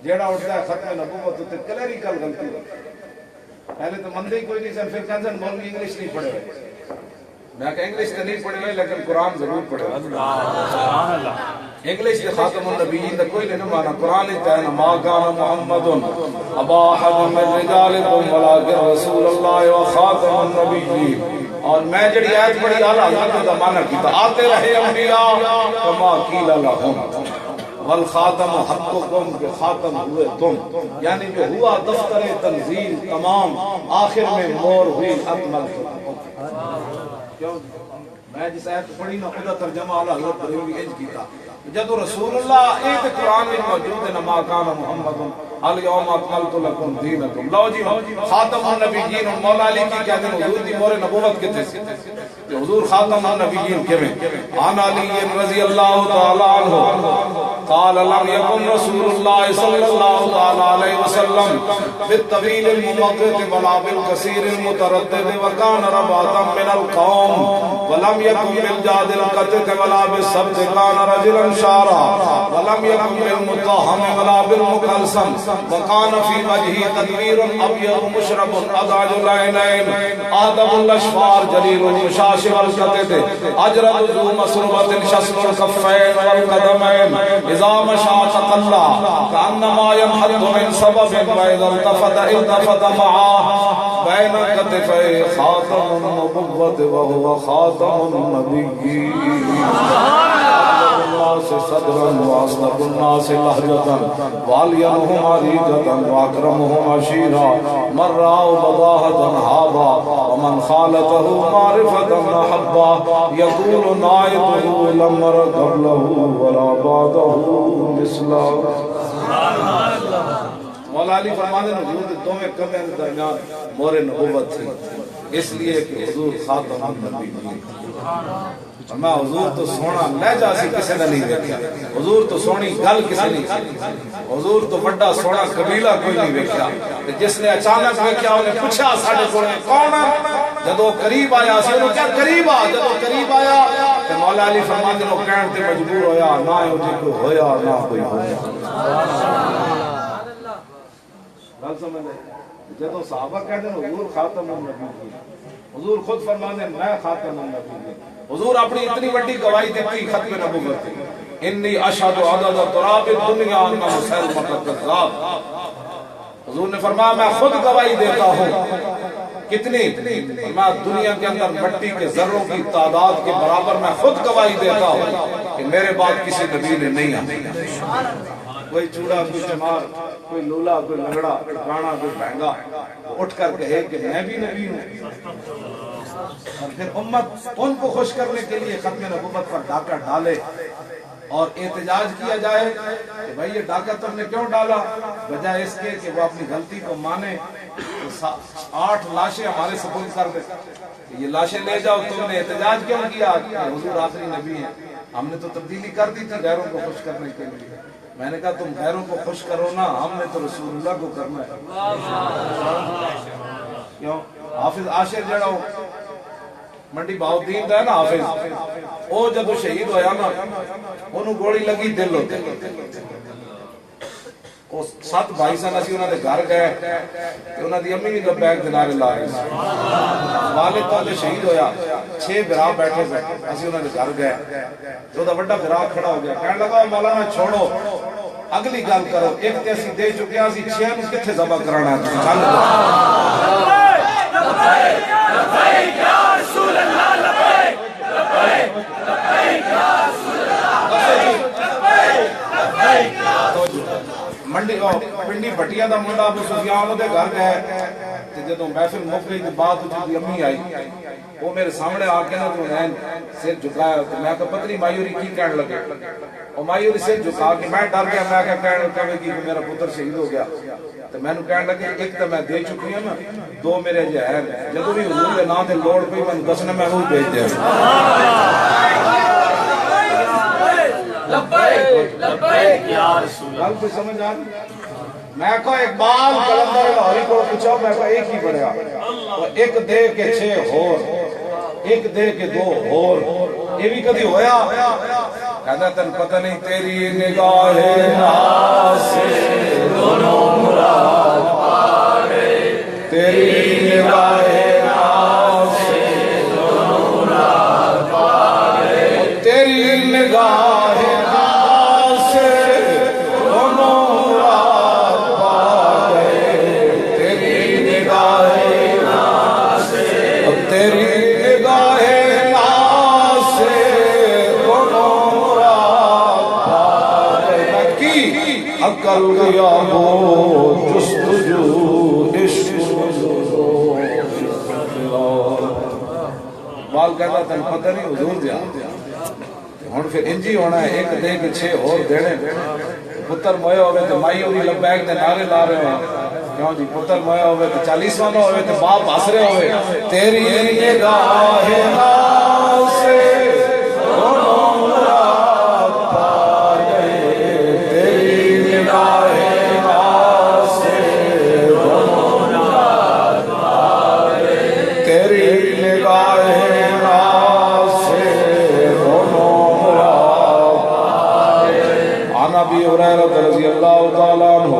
A: جیڑا اٹھتا ہے ختم نبوت تے کلیریکل غلطی پہلے تو مندے ہی کوئی نہیں سن، پھر کہتے ہیں مولوی انگلش نہیں پڑھے ہوئے، میں کہ انگلش تو نہیں پڑھے ہوئے لیکن قرآن ضرور پڑھے ہوئے، انگلش کے خاتم النبیین دا کوئی نہیں مانا، قرآن ہی کہنا ما کان محمد ابا احد من رجالکم ولکن رسول اللہ و خاتم النبیین، اور میں جڑی آیت پڑھی اعلیٰ حضرت دا مانا کیتا آتے رہے انبیاء کما قیل لہم والخاتم حقکم کے خاتم ہوئے تم، یعنی جو ہوا دفتر تنزیل تمام آخر میں مور ہوئی اکمل کیوں؟ میں جس آیت پڑھی نا خدا ترجمہ اعلیٰ حضرت بریلوی انج کیتا جدو رسول اللہ ایک قرآن میں موجود ہے ما کان محمد الیوم اکملت لکم دینکم، لو جی خاتم النبیین مولا علی کی کہتے ہیں حضور دی مور نبوت کتے سے حضور خاتم النبیین کیویں؟ عن علی رضی اللہ تعالی عنہ قال لم يكن رسول الله صلى الله عليه وسلم بالطويل الممطط ولا بالقصير المتردد وكان رباطا من القوم ولم يكن بالجاد القتت ولا بالسبت كان رجلا شارا ولم يكن بالمطهم ولا بالمكلسم وكان في وجهه تدوير ابيض مشرب ادعج العينين آدم الاشفار جليل المشاش والقتت اجرد ذو مسربة شسر الكفين والقدمين اذا مشى تقلى كانما ينحط من سبب واذا التفت معه بين كتفي خاتم النبوة وهو خاتم النبيين الناس صدرا واصدق الناس لهجة والينهم عريجة واكرمهم عشيرا من رأى بداهة هابا ومن خالته معرفة احبا يقول نائبه لم ير قبله ولا بعده مثلا مولا علی فرماتے ہیں وجود دو میں کمیں درمیان مور نبوت تھی اس لیے کہ حضور خاتم النبیین، فرمایا حضور تو سونا لہجہ سی کسی نے نہیں دیکھا، حضور تو سونی گل کسی نہیں سی، حضور تو بڑا سونا قبیلہ کوئی نہیں دیکھا، جس نے اچانک دیکھا انہیں پوچھا ساڑھے کونے کون ہے؟ جدو قریب آیا سی انہوں کیا قریب آ، جدو قریب آیا کہ مولا علی فرماتے ہیں کہنے تے مجبور ہویا نہ مجھے کوئی ہویا نہ کوئی ہویا۔ گل سمجھ لے جدو صحابہ کہتے ہیں حضور خاتم النبیین، حضور خود فرماتے ہیں میں خاتم النبیین، حضور اپنی اتنی بڑی گواہی دیتی ختم نبوت کی انی اشہد عدد تراب الدنیا ان مسلمۃ الکذاب، حضور نے فرمایا میں خود گواہی دیتا ہوں کتنی، میں دنیا کے اندر مٹی کے ذروں کی تعداد کے برابر میں خود گواہی دیتا ہوں کہ میرے بعد کسی نبی نے نہیں آئی، کوئی چوڑا کوئی چمار کوئی لولا کوئی لنگڑا کوئی گانا کوئی بہنگا اٹھ کر کہے کہ میں بھی نبی ہوں، اور پھر امت ان کو خوش کرنے کے لیے ختم نبوت پر ڈاکہ ڈالے اور احتجاج کیا جائے کہ بھائی یہ ڈاکہ تم نے کیوں ڈالا، بجائے اس کے کہ وہ اپنی غلطی کو مانے، 8 لاشیں ہمارے سپرد کر دے، یہ لاشیں لے جاؤ، تم نے احتجاج کیوں کیا کہ حضور آخری نبی ہیں، ہم نے تو تبدیلی کر دی تھی غیروں کو خوش کرنے کے لیے، میں نے کہا تم غیروں کو خوش کرو نا، ہم نے تو رسول اللہ کو کرنا ہے، کیوں؟ حافظ عاشر جڑا ہو منڈی باؤدین دا ہے نا حافظ، وہ جب شہید ہویا نا انہوں گوڑی لگی دل ہوتے، وہ 7 بھائی سن اسی انہوں نے گھر گئے کہ انہوں نے امی بھی لبیک دے نعرے لا رہی سی والد تو شہید ہویا 6 برا بیٹھے سے اسی انہوں نے گھر گئے تو دا بڑا برا کھڑا ہو گیا کہنے لگا مولانا چھوڑو اگلی گل کرو ایک تے اسی دے چکے اسی 6 نو کتھے ذبح کرانا ہے چل
C: لبیک لبیک یا رسول اللہ لبیک لبیک لبیک یا رسول اللہ لبیک لبیک
A: منڈی پنڈی بھٹیا دا منڈا ابو سفیان دے گھر گئے تے جدوں محفل مک گئی تے بعد دی امی آئی وہ میرے سامنے آ کے نا تو میں سر جھکایا تے میں کہا پتری مایوری کی کہنے لگے اور مایوری سر جھکا کے میں ڈر گیا میں کہنے کہ میرا پتر شہید ہو گیا تے میں نے کہنے لگے ایک تے میں دے چکی ہوں نا 2 میرے جہر جدوں بھی حضور دے نام تے لوڑ پئی میں دسنے میں وہی بھیج دیا
C: لبیک لبیک یا رسول اللہ
A: گل تو سمجھ آ میں کہا اقبال کلندر لاہوری کو پوچھا میں کہا ایک ہی پڑھیا ایک دے کے 6 ہور ایک دے کے 2 ہور یہ بھی کدی ہویا کہتا تن پتہ نہیں تیری نگاہ ناز سے دونوں مراد پا گئے تیری نگاہ ناز سے دونوں مراد پا گئے تیری نگاہ عقل غیاب و جستجو عشق مال کہتا تن پتہ نہیں حضور دیا ہن پھر انجی ہونا ہے ایک دے کے 6 اور دینے پتر موئے ہوئے تو مائی ہوئی لبیک دے نعرے لا رہے ہیں کیوں جی پتر موئے ہوئے تو 40 وانا ہوئے تو باپ ہس رہے ہوئے تیری نگاہ ناز سے دونوں مراد پا گئے تیری نگاہ ناز سے دونوں مراد پا گئے تیری نگاہ ناز سے دونوں مراد پا گئے عن ابی ہریرہ رضی اللہ تعالیٰ عنہ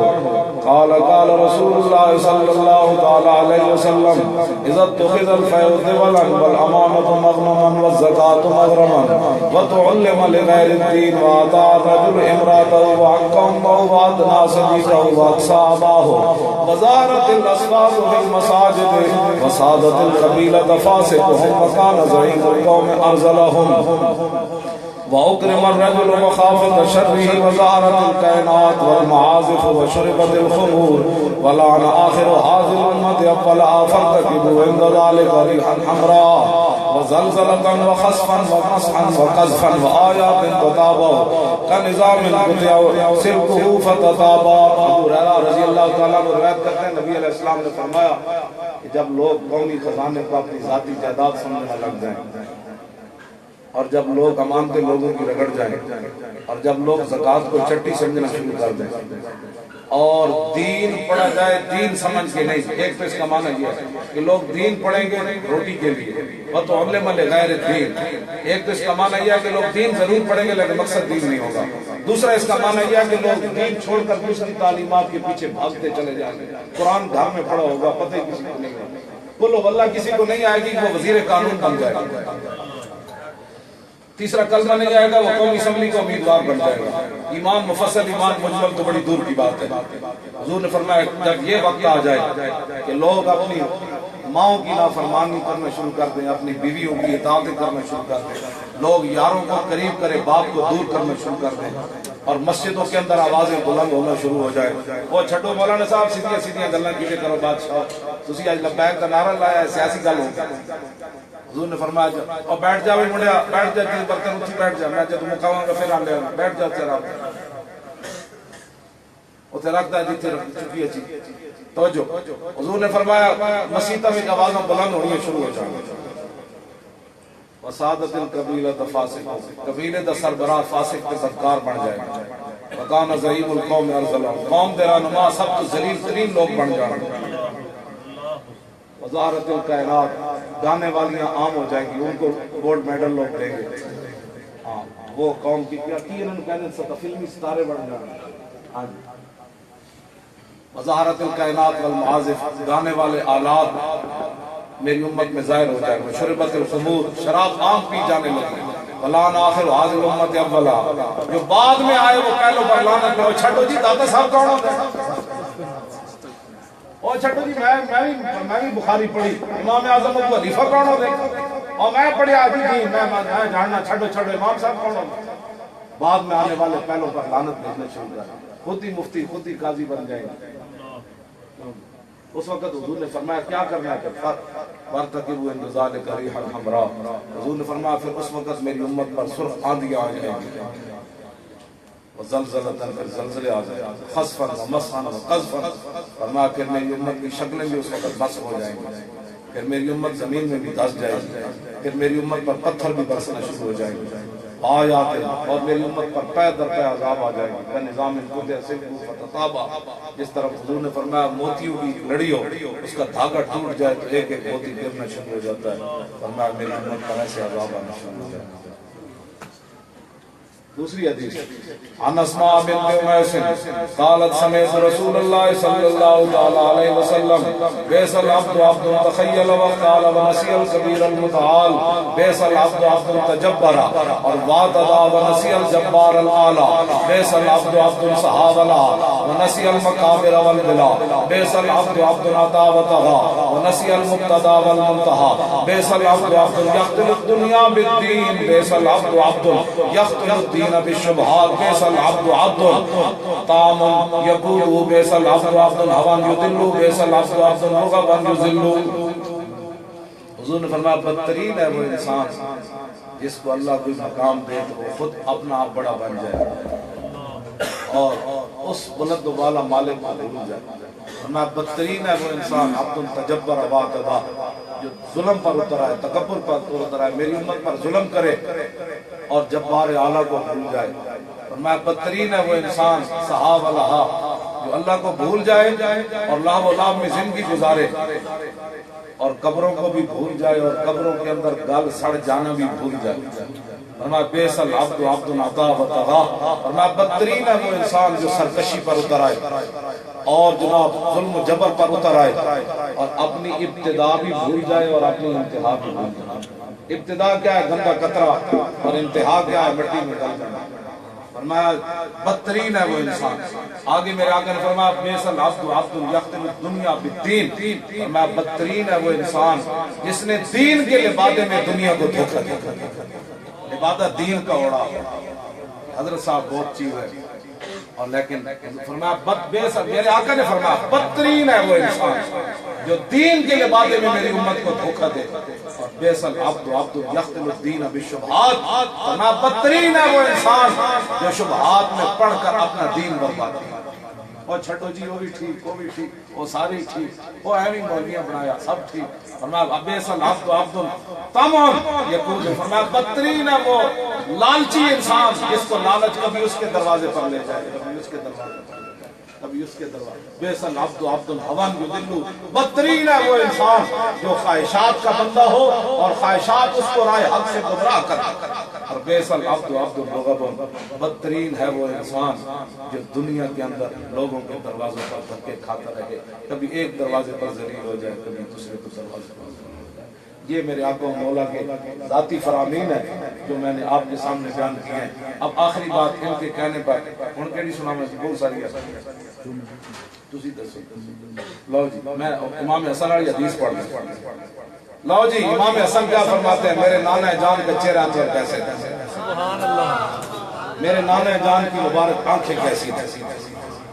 A: قال قال رسول الله صلى الله تعالى عليه وسلم اذا اتخذ الفيض والامانه مغنما والزكاه مغرما وتعلم لغير الدين واطاع رجل امراته وحكم وادنى صديقه واقصى اباه وزارت الاسواق في المساجد وصادت القبيله فاسقهم وكان زعيم القوم ارذلهم وأكرم الرجل مخافة شره وزارت الكائنات والمعازف وشربت الخمور ولعن آخر هذه الأمة أفلا فارتكبوا عند ذلك ريحا حمراء وزلزلة وخسفا ومسحا وقذفا وآيات تتابع كنظام القطع سلكه فتتابع ابو ہریرہ رضی اللہ تعالیٰ عنہ روایت کرتے ہیں نبی علیہ السلام نے فرمایا کہ جب لوگ قومی خزانے کو اپنی ذاتی جائیداد سمجھنے لگ جائیں اور جب لوگ امانتیں لوگوں کی رگڑ جائیں اور جب لوگ زکوٰۃ کو چٹی سمجھنا شروع کر دیں اور دین پڑھا جائے دین سمجھ کے نہیں ایک تو اس کا معنی یہ ہے کہ لوگ دین پڑھیں گے روٹی کے لیے وَتُعَلِّمَ لِغَيْرِ الدِّينِ ایک تو اس کا معنی یہ ہے کہ لوگ دین ضرور پڑھیں گے لیکن مقصد دین نہیں ہوگا دوسرا اس کا معنی یہ ہے کہ لوگ دین چھوڑ کر دوسری تعلیمات کے پیچھے بھاگتے چلے جائیں گے قرآن گھر میں پڑھا ہوگا پتہ ہی کسی کو نہیں ہوگا بولو واللہ کسی کو نہیں آئے گی وہ وزیر قانون بن جائے گا تیسرا کلمہ نہیں آئے گا وہ قومی اسمبلی کا امیدوار بن جائے گا ایمان مفصل ایمان مجمل تو بڑی دور کی بات ہے حضور نے فرمایا جب یہ وقت آ جائے کہ لوگ اپنی ماؤں کی نافرمانی کرنا شروع کر دیں اپنی بیویوں کی اطاعتیں کرنا شروع کر دیں لوگ یاروں کو قریب کرے باپ کو دور کرنا شروع کر دیں اور مسجدوں کے اندر آوازیں بلند ہونا شروع ہو جائے وہ چھٹو مولانا صاحب سیدھیاں سیدھیاں گلاں کیتے کرو بادشاہ تسی اج لبیک دا نعرہ لایا ہے سیاسی گل ہو حضور نے فرمایا اور بیٹھ جاوے منڈیا بیٹھ جا تین برتن اٹھی بیٹھ جا میں جب مقاواں گا پھر آ لے بیٹھ جا تیرا اوتھے رکھدا جتھے چکی اچھی توجہ حضور نے فرمایا مسیتاں وچ آوازاں بلند ہونی شروع ہو جائیں وسادت القبیلہ فاسق قبیلے دا سربراہ فاسق تے بدکار بن جائے گا وکان زعیم القوم ارذلہ قوم دے رہنما سب تو ذلیل ترین لوگ بن جائیں گے وزارت الکائنات گانے والیاں عام ہو جائیں گی ان کو گولڈ میڈل لوگ دیں گے وہ قوم کی کیا انہوں نے کہنے سے فلمی ستارے بن جائیں وظاہرت الکائنات والمعازف، گانے والے آلات میری امت میں ظاہر ہو جائے گا. شربت الخمور، شراب عام پی جانے لگے. فلان آخر حاضر امت اولا، جو بعد میں آئے وہ پہلو پر لعنت کرو. چھٹو جی دادا صاحب کون ہوتے ہیں؟ اور چھٹو جی میں بھی بخاری پڑھی. امام اعظم ابو حنیفہ کون ہوتے ہیں؟ اور میں پڑھیا جی میں جاننا. چھٹو امام صاحب کون ہوتے ہیں؟ بعد میں آنے والے پہلوں پر لعنت بھیجنا شروع کر. خود ہی مفتی، خود ہی قاضی بن جائیں گے. اس وقت حضور نے فرمایا کیا کرنا ہے کہ وَارْتَقِبُوا عِنْدَ ذَلِكَ رِيحًا حَمْرَاءَ. حضور نے فرمایا پھر اس وقت میری امت پر سرخ آندیاں آ جائیں گی، وَزَلْزَلَةً، پھر زلزلے آ جائیں گے، خَسْفًا وَمَسْحًا وَقَذْفًا. فرمایا پھر میری امت کی شکلیں بھی اس وقت مسخ ہو جائیں گی. پھر میری امت زمین میں بھی دھس جائے گی. پھر میری امت پر پتھر بھی برسنا شروع ہو جائیں گے. آیات، اور میری امت پر پے در پے عذاب آ جائے گا. نظام القدر سلکو فتتابا، جس طرح حضور نے فرمایا موتیوں کی لڑی ہو، اس کا دھاگا ٹوٹ جائے تو ایک ایک موتی گرنا شروع ہو جاتا ہے. فرمایا میری امت پر ایسے عذاب آنا شروع ہو جائے گا. دوسری حدیث عن اسماء بنت امیس قالت سمعت رسول اللہ صلی اللہ تعالی علیہ وسلم بئس العبد عبد تخیل وقال ونسی الکبیر المتعال بئس العبد عبد تجبر اور وعددا ونسی الجبار العالی بئس العبد عبد صحابلا ونسی المقابر والبلا بئس العبد عبد عطا وطغى ونسی المبتدا والمنتهى بئس العبد عبد يقتل الدنيا بالدين بئس العبد عبد يقتل الدين بالشبهات بئس العبد عبد طعام يقول بئس العبد عبد هوى يضل بئس العبد عبد رغبا يذل. حضور نے فرمایا بدترین ہے وہ انسان جس کو اللہ کوئی مقام دے تو وہ خود اپنا آپ بڑا بن جائے اور اس بلند و بالا مالک کو بھول جائے. فرمایا بدترین ہے وہ انسان عبد تجبر واعتدا، جو ظلم پر اتر آئے، تکبر پر اتر آئے، میری امت پر ظلم کرے اور جبار اعلیٰ کو بھول جائے. فرمایا بدترین ہے وہ انسان صحاب الہا، جو اللہ کو بھول جائے اور لاہ و لام میں زندگی گزارے اور قبروں کو بھی بھول جائے اور قبروں کے اندر گل سڑ جانا بھی بھول جائے. فرمایا بئس العبد عبد عطا وطغى. فرمایا بدترین ہے وہ انسان جو سرکشی پر اتر آئے اور جناب ظلم و جبر پر اتر آئے اور اپنی ابتدا بھی بھول جائے اور اپنی انتہا بھی بھول جائے. ابتدا کیا ہے؟ گندا قطرہ، اور انتہا کیا ہے؟ مٹی میں ڈل جانا. فرمایا بدترین ہے وہ انسان. آگے میرے آقا نے فرمایا بئس العبد عبد یقتل الدنیا بالدین. فرمایا بدترین ہے وہ انسان جس نے دین کے لبادے میں دنیا کو دھوکہ دیا. لبادہ دین کا اڑا. حضرت صاحب بہت چیز ہے اور لیکن فرمایا میرے آقا نے فرمایا بدترین ہے وہ انسان جو دین کے لبادے میں میری امت کو دھوکہ دے. اور بئس العبد عبد یقتل الدین بالشبہات. فرمایا بدترین ہے وہ انسان جو شبہات میں پڑھ کر اپنا دین برباد کیا. اور چھٹو جی وہ بھی ٹھیک، وہ بھی ٹھیک، وہ ساری ٹھیک، وہ ایویں مولویاں بنایا سب ٹھیک. فرمایا بئس العبد عبد تمام یقول. فرمایا بدترین ہے وہ لالچی انسان جس کو لالچ کبھی اس کے دروازے پر لے جائے، کبھی اس کے دروازے پر، کبھی اس کے دروازے. بئس العبد عبد هوى يضل. بدترین ہے وہ انسان جو خواہشات کا بندہ ہو اور خواہشات اس کو رائے حق سے گمراہ کرے. اور بئس العبد عبد رغبا. بدترین ہے وہ انسان جو دنیا کے اندر لوگوں کے دروازوں پر دھکے کھاتا رہے، کبھی ایک دروازے پر ذلیل ہو جائے، کبھی دوسرے کو دروازے پر. یہ میرے آقا و مولا کے ذاتی فرامین ہیں جو میں نے آپ کے سامنے بیان کیے ہیں. اب آخری بات ان کے کہنے پر ان کے نہیں سنا میں بہت ساری ہے. لو جی میں امام حسن والی حدیث پڑھ لیں. لو جی امام حسن کیا فرماتے ہیں؟ میرے نانا جان کے چہرے اندر کیسے تھے، میرے نانا جان کی مبارک آنکھیں کیسی تھی.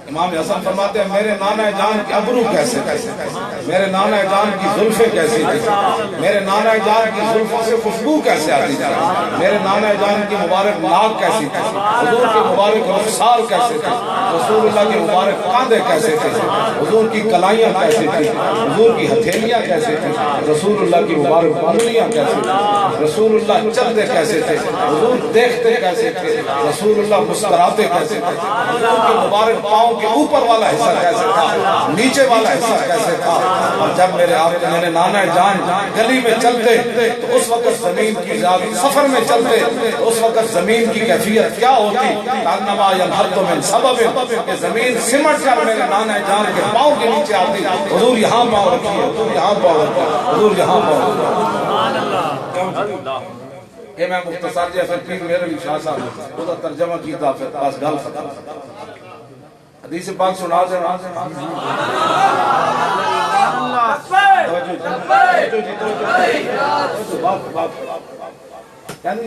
A: امام حسن فرماتے ہیں میرے نانا جان کے ابرو کیسے تھے، میرے نانا جان کی زلفیں کیسی تھی، میرے نانا جان کی زلفوں سے خوشبو کیسے آتی تھی، میرے نانا جان کی مبارک ناک کیسی تھی، حضور کے مبارک رخسار کیسے تھے، رسول اللہ کے مبارک کاندھے کیسے تھے، حضور کی کلائیاں کیسی تھی، حضور کی ہتھیلیاں کیسے تھی، رسول اللہ کی مبارک انگلیاں کیسی تھی، رسول اللہ چلتے کیسے تھے، حضور دیکھتے کیسے تھے، رسول اللہ مسکراتے کیسے تھے، حضور کے مبارک پاؤں پاؤں کے اوپر والا حصہ کیسے تھا، نیچے والا حصہ کیسے تھا. اور جب میرے نانا جان گلی میں چلتے تو اس وقت زمین کی سفر میں چلتے تو اس وقت زمین کی کیفیت کیا ہوتی. کانما ینحط من سبب، کہ زمین سمٹ کر میرے نانا جان کے پاؤں کے نیچے آتی. حضور یہاں پاؤں رکھیے، حضور یہاں پاؤں رکھیے، حضور یہاں پاؤں رکھیے. کہ میں مختصر جیسے پھر میرے بھی شاہ صاحب وہ ترجمہ کیتا پھر بس گل ختم. حدیث پاک سنا دے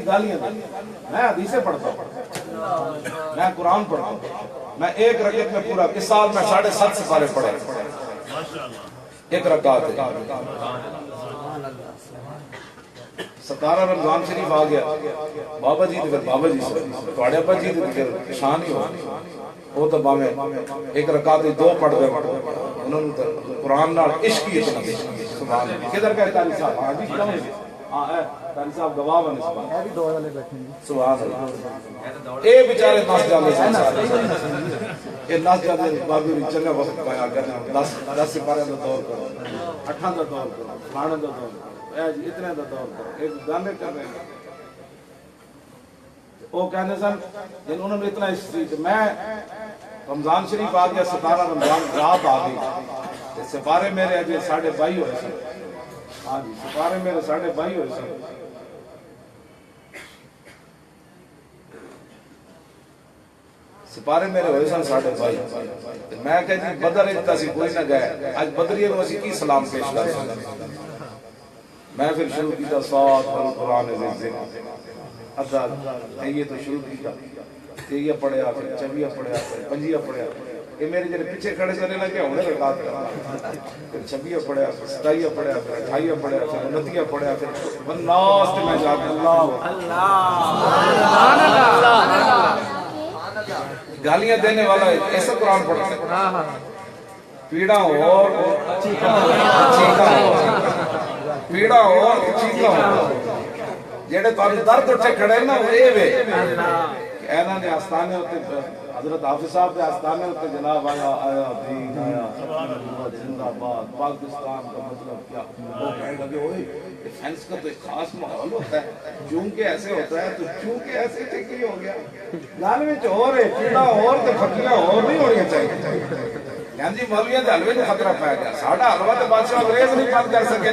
A: گالیاں. میں حدیثیں پڑھتا ہوں، میں قرآن پڑھتا ہوں. میں ایک رکعت میں پورا اس سال میں 7.5 سپارے پڑھے ایک رکعت. 17 رمضان شریف آ گیا. بابا جی دے بابا جی سے تواڈے ابا جی دے شان ہی ہو وہ تو باویں ایک رکعت 2 پڑھ دے انہوں نے قرآن نال عشق ہی اتنا. سبحان اللہ. کدھر گئے تاری صاحب؟ ہاں جی کیوں ہاں ہے تاری صاحب گواہ بنے. سبحان اللہ. اے بیچارے نس جاندے سن، اے نس جاندے بابے بھی چنگا وقت پایا کرنا. 10 سپارے دا دور کرو، 8 دا دور کرو، فلانے دا دور کرو، اتنے دا دور کرو. ایک گانے کر رہے ہیں وہ کہنے سن جن انہوں نے اتنا اس میں رمضان شریف آ گیا. 17 رمضان رات آ گئی. سپارے میرے اجے 22.5 ہوئے سن. ہاں جی سپارے میرے 22.5 ہوئے سن. سپارے میرے ہوئے سن 22.5. میں کہ جی بدر اتنا سی کوئی نہ گئے آج بدریے نو اسی کی سلام پیش کر سکتے. میں پھر شروع کیتا سواد قرآن عزیز ادھا یہ تو شروع کیتا تیہ پڑھیا پھر چویہ پڑھیا پھر پنجیہ پڑھیا. یہ میرے جنہیں پیچھے کھڑے کرنے لگے ہونے رکعت کرنا. پھر 26 پڑھیا پھر 27 پڑھیا پھر 28 پڑھیا پھر 29 پڑھیا پھر والناس تے میں جا کے گالیاں دینے والا ایسا قرآن پڑھتا پیڑا اور چیکا پیڑا اور چیکا جیڑے تو درد اٹھے کھڑے نا وہ اے وے اینا نے آستانے ہوتے حضرت حافظ صاحب دے آستانے ہوتے جناب آیا آیا دین آیا زندہ باد پاکستان کا مطلب کیا. وہ کہنے لگے ہوئے فینس کا تو ایک خاص ماحول ہوتا ہے چونکہ ایسے ہوتا ہے تو چونکہ ایسے ٹھیک ہو گیا. گال میں اور ہے پیڑا اور تو پھکیاں اور نہیں ہونی چاہیے. یہاں جی مولویاں دے حلوے کو خطرہ پایا گیا. ساڑھا حلوہ تو بادشاہ انگریز نہیں بند کر سکے.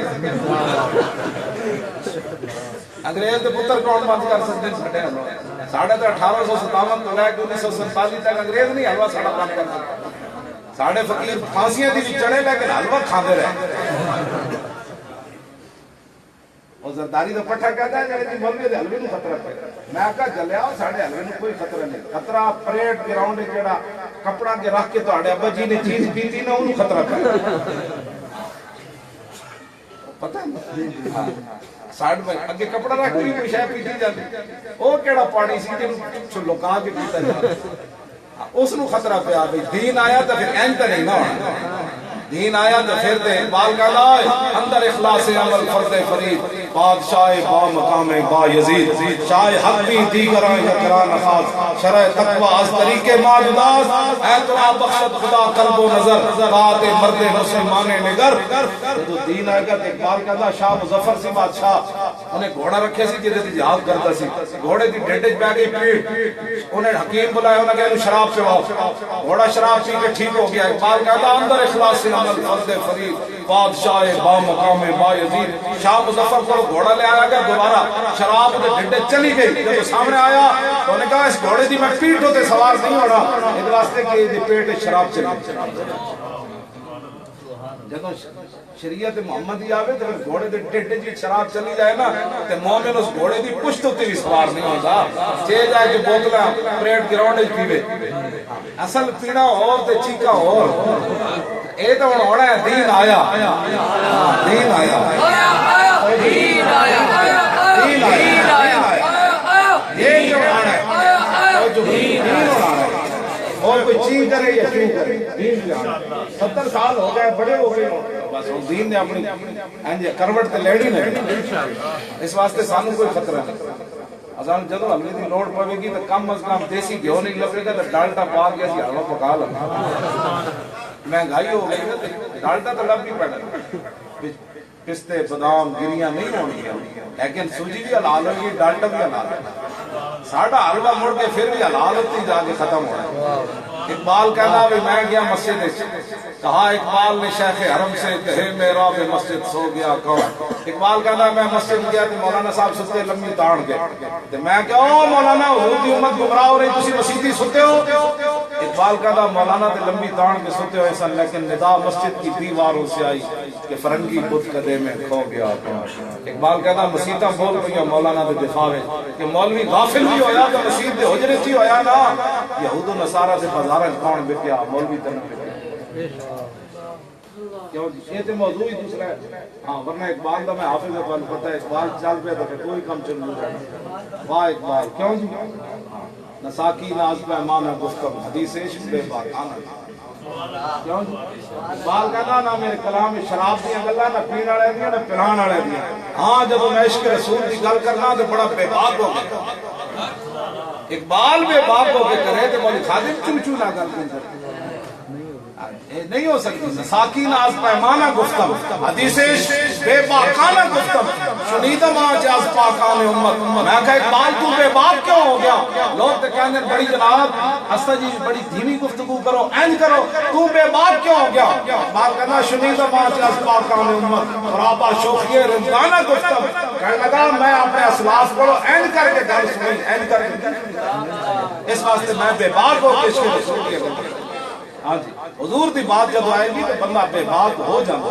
A: انگریز دے پتر کون بند کر سکتے ساڑھے حلوہ. ساڑھے تو 1857 تو لے کے 1947 تک انگریز نہیں حلوہ ساڑھا بند کر سکتے. ساڑھے فقیر پھانسیاں دی بھی چڑھے لیکن حلوہ کھاندے رہے. اور زرداری دا پٹھا کہتا ہے جی مولوی دے حلوے کو خطرہ پایا. میں کہا جلیا ساڑھے حلوے کو کوئی خطرہ نہیں. خطرہ پریڈ گراؤنڈ جڑا کپڑا کے رکھ کے تو آڑے ابا جی نے چیز پیتی نا انہوں خطرہ پایا. پتہ ہے سائڈ میں اگے کپڑا رکھ کوئی کوئی شاید پیتی جاتی وہ کیڑا پانی سی جن لوکاں کے پیتا جاتا اس نو خطرہ پہ آ گئی. دین آیا تو پھر این تو نہیں نہ ہونا. دین آیا تو پھر دے بال کا لائے اندر اخلاص عمل فرد فرید بادشاہ با مقام با یزید شاہ حق بھی دیگران یکران خاص شرع تقوی از طریق ماجداز اے تو آپ بخشت خدا قلب و نظر بات مرد مسلمان نگر. تو دین آئے گا تو اقبال کہتا شاہ مظفر سی بادشاہ انہیں گھوڑا رکھے سی جیدے دی جہاد کرتا سی. گھوڑے دی ڈیڈج بے گئی پیٹ انہیں حکیم بلائے انہیں کہا شراب پہ گھوڑا شراب پی کے ٹھیک ہو گیا. اقبال کہتا اندر اخلاص سے عمل فرد فرید بادشاہ با مقام با یزید. شاہ مظفر کو گھوڑا لے آیا گیا دوبارہ شراب دے ڈنڈے چلی گئی. جب سامنے آیا تو انہیں کہا اس گھوڑے دی میں پیٹ ہوتے سوار نہیں ہونا اس واسطے کہ دی پیٹ شراب چلی. جب شریعت محمدی آوے تو گھوڑے دے ڈنڈے جی شراب چلی جائے نا تو مومن اس گھوڑے دی پشت ہوتے بھی سوار نہیں ہوتا. چے جائے کہ بوتلہ پریڈ گراؤنڈ پیوے اصل پیڑا اور تے چیکا اور اے تو ہونا ہے دین آیا دین آیا دین آیا یہ جو آنا ہے وہ جو دین آنا ہے اور کوئی چیز کرے یا کیوں کرے دین بھی آنا ہے. 70 سال ہو گئے بڑے ہو گئے بس دین نے اپنی کروٹ تے لیڑی نہیں اس واسطے سانو کوئی خطرہ نہیں. اصل جدو حلوے دی لوڑ پوے گی تو کم از کم دیسی گھیو نہیں لگے گا تو ڈالٹا پا کے اسی حلوہ پکا لگا مہنگائی ہو گئی ہے ڈالٹا تو لب نہیں پڑا پستے بادام گریاں نہیں ہونی لیکن سوجی بھی حلال ہوگی ڈالٹا بھی حلال ہے ساڑھا حلوہ مڑ کے پھر بھی حلال ہوتی جا کے ختم ہو رہا ہے اقبال کہنا بھی میں گیا مسجد کہا اقبال نے شیخ حرم سے کہے میرا بھی مسجد سو گیا کون اقبال کہنا میں مسجد گیا تو مولانا صاحب ستے لمبی تاڑ کے تو میں کہا او مولانا حضور دی امت گمراہ ہو رہی تسی مسیدی ستے ہو اقبال کہنا مولانا تے لمبی تاڑ کے ستے ہو ایسا لیکن ندا مسجد کی دیواروں سے آئی کہ فرنگی بت قدے میں کھو گیا کون اقبال کہنا مسیدہ بول گیا مولانا دے دفاع ہے کہ مولوی غافل بھی ہویا تو مسجد دے حجرے تھی ہویا نا یہود و نصارہ سے بازارہ کون بکیا مولوی تنہ بکیا کیوں جی یہ تو موضوع ہی دوسرا ہے ہاں ورنہ اقبال دا میں حافظ اقبال پتہ ہے اقبال چل پہ تو کوئی کم چل نہیں رہا واہ اقبال کیوں جی نساکی ناز پہ امام گفتم حدیث عشق بے باکانہ کیوں جی اقبال کہنا نہ میرے کلام میں شراب دیا گلا نہ پین آڑے دیا نہ پلان آڑے دیا ہاں جب میں عشق رسول کی گل کرنا تو بڑا بے باک ہو گیا اقبال بے باک ہو کے کرے تو مولی خادم چون چون نہ گل کرتے نہیں ہو سکتی نساکی ناز پیمانہ گفتم حدیث بے باکانہ گفتم شنیدم آج از پاکان امت میں کہا اقبال تو بے باک کیوں ہو گیا لوگ تو کہنے بڑی جناب ہستا جی بڑی دھیمی گفتگو کرو اینج کرو تو بے باک کیوں ہو گیا اقبال کہنا شنیدم آج از پاکان امت خرابہ شوخی رمضانہ گفتم کہنے لگا میں اپنے اسلاف کو اینج کر کے گل سنی اینج کر کے اس واسطے میں بے باک ہو کے اس کے رسول کی گل ہاں جی حضور دی بات جب آئے گی تو بندہ بے باک ہو جانا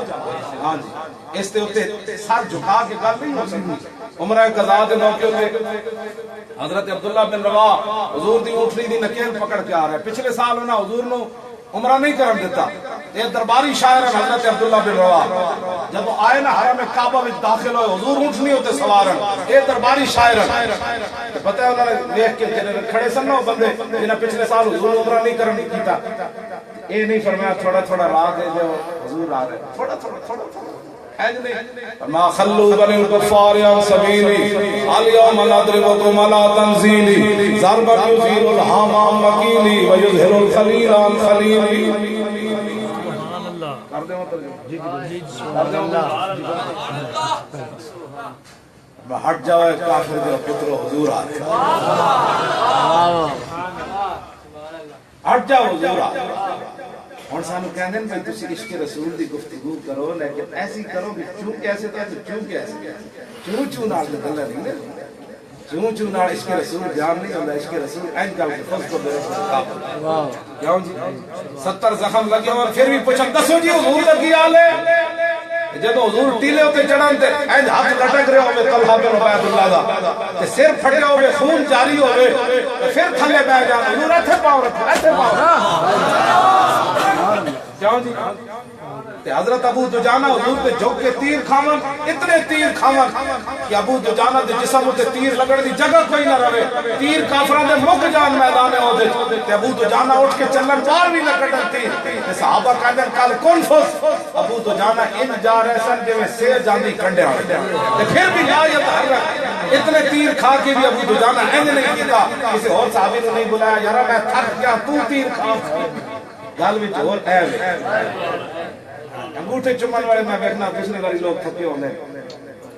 A: ہاں جی اس تے ہوتے سر جھکا کے گل نہیں ہو سکتی عمرہ قضاء دے موقع پہ حضرت عبداللہ بن رواح حضور دی اونٹنی دی نکیل پکڑ کے آ رہا ہے پچھلے سال انہاں حضور نو عمرہ نہیں کرن دیتا یہ درباری شاعر حضرت عبداللہ بن رواح جب آئے نا حرم کعبہ میں داخل ہوئے حضور اونٹنی ہوتے سوارن یہ درباری شاعر پتہ ہے انہوں نے دیکھ کے کھڑے سن نو بندے جنہیں پچھلے سال حضور عمرہ نہیں کرن کیتا یہ نہیں فرمایا تھوڑا تھوڑا راہ دے جو حضور آ رہے تھوڑا تھوڑا ما خلو بنی الکفار عن سبیلی اليوم نضربکم علی تنزیلی ضربا یزیر الحام عن مکیلی ویظہر الخلیل عن خلیلی کر دیں میں ہٹ جاؤ کافر جو پتر حضور آ رہے ہٹ جاؤ حضور آ رہے اور سانو کہنے میں تسی عشق رسول دی گفتگو کرو لیکن ایسی کرو کہ چون کیسے تھا تو چون کیسے چون چون آل دے دلہ نہیں لے چون چون آل عشق رسول جان نہیں ہوتا عشق رسول این کل کے خود کو بے رسول کافر کیوں جی 70 زخم لگے اور پھر بھی پوچھا دسو جی حضور لگی آلے جب حضور ٹیلے ہوتے چڑھان تے این ہاتھ لٹک رہے ہوئے طلحہ بن عبید اللہ دا تے سر پھٹے ہوئے خون جاری ہوئے پھر تھلے بہ جانا حضور ایتھے پاؤ رکھو ایتھے پاؤ کیوں جی تے حضرت ابو دجانہ حضور تے جھوک کے تیر کھاون اتنے تیر کھاون کہ ابو دجانہ دے جسم تے تیر لگڑ دی جگہ کوئی نہ رہے تیر کافران دے مک جان میدان ہو دے تے ابو دجانہ اٹھ کے چلن بار بھی نہ کٹن تیر تے صحابہ کہندے کل کون فس ابو دجانہ ان جا رہے سن جویں سیر جاندی کنڈے آ تے پھر بھی لا یتحرک اتنے تیر کھا کے بھی ابو دجانہ انج نہیں کیتا کسی اور صحابی نے نہیں بلایا یارا میں تھک گیا تو تیر کھا گل وچ اور اے انگوٹھے چمن والے میں بیٹھنا پچھلے والی لوگ تھکے ہونے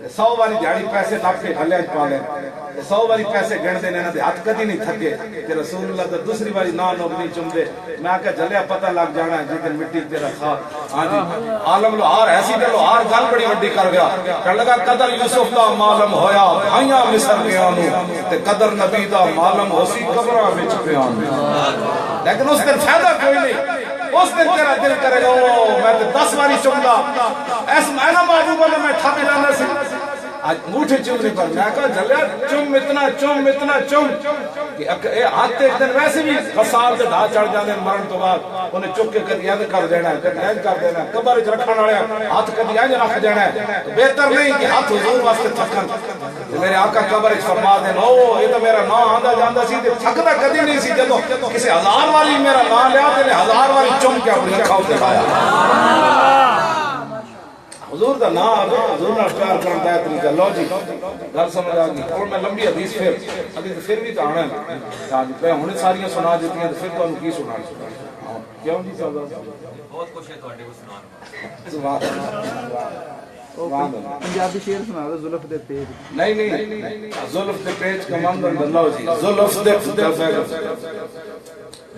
A: 100 والی دیہڑی پیسے نپ کے گھلے پا لیں 100 والی پیسے گن دینے نہ دے ہاتھ کدی نہیں تھکے کہ رسول اللہ تو دوسری والی نا نوک نہیں چم دے میں آکا جلیا پتہ لگ جانا ہے جتن مٹی تیرا خاک ہاں جی عالم لوہار ایسی تے لوہار گل بڑی وڈی کر گیا کر لگا قدر یوسف دا معلوم ہویا بھائیاں مصر گیانو تے قدر نبی دا معلوم ہوسی قبراں وچ پیانو لیکن اس دن فائدہ کوئی نہیں اس دن تیرا دل کرے گا میں تو 10 باری چمدا ایس معنی محبوبہ میں تھک جانا سی آج موٹھے چمنے پر میں کہا جلیا چم اتنا چم کہ ہاتھ ایک دن ویسے بھی خسار سے ڈھا چڑھ جانے مرن تو بعد انہیں چک کے کدی اینج کر دینا ہے کدی اینج کر دینا ہے قبر وچ رکھن والے ہاتھ کدی اینج رکھ دینا ہے تو بہتر نہیں کہ ہاتھ حضور واسطے تھکن میرے آقا قبر وچ فرما دین او یہ تو میرا نام آندا جاندا سی تے تھکدا کدی نہیں سی جدوں کسی 1000 والی میرا نام لیا تے 1000 والی چم کے اپنی اکھاں دکھایا حضور دا نام حضور نال پیار کرن دا طریقہ لو جی گل سمجھ آ گئی اور میں لمبی حدیث پھر بھی تو آنا ہے ہاں جی پہ ہن ساریاں سنا دیتی ہیں پھر تانوں کی سنانا کیوں جی صاحب
C: بہت خوش ہے تواڈے کو سنان
A: سبحان اللہ
D: پنجابی شعر سنا دو زلف دے پیج
A: نہیں زلف دے پیج کماندر اللہ جی زلف دے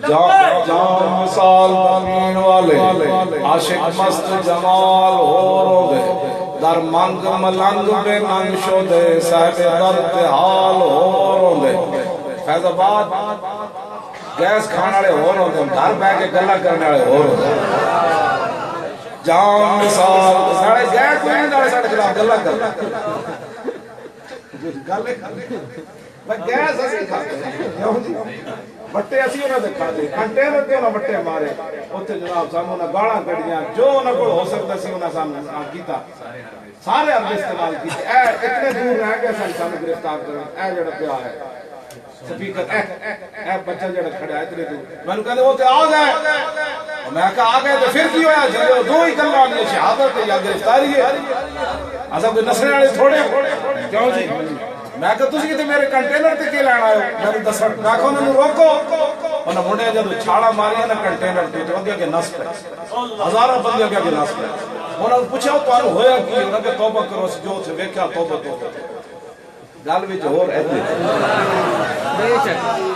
A: جان مثال بنین والے عاشق مست جمال ہو رو دے در منگ ملنگ بے ننگ شو دے صاحب درد حال ہو رو دے فیض آباد گیس کھانے والے ہو رو دے گھر بہ کے گلا کرنے والے ہو رو دے جان مثال ساڑے گیس کوئی نہیں ساڑے خلاف گلا کر گیس اسی کھاتے بٹے اسی انہوں نے کھاتے کنٹینر تے انہوں بٹے ہمارے اتنے جناب سامنے انہوں گاڑاں کڑیاں جو انہوں کو ہو سکتا سی انہوں سامنے کیتا سارے عرب استعمال کیتے اتنے دور رہ گئے سامنے گرفتار کریں جڑا پیا ہے سپیکر بچہ جڑا کھڑا ہے اتنے دور میں نے کہا وہ تے آ گئے میں کہا آ گئے تو پھر کی ہویا چلے دو ہی گلاں نے شہادت یا گرفتاری ہے اساں کوئی نسنے والے تھوڑے کیوں جی میں کہا تسی تے میرے کنٹینر تے کی لینا آئے میں نے دس میں کہا انہوں نے روکو انہوں منڈے جدو چھاڑا ماری نا کنٹینر تے تو اگے نس پہ ہزاروں بندے اگے نس پہ انہوں نے پوچھا تو انہوں ہویا کی انہوں نے توبہ کرو جو سے ویکھیا توبہ گل وچ ہور ایتھے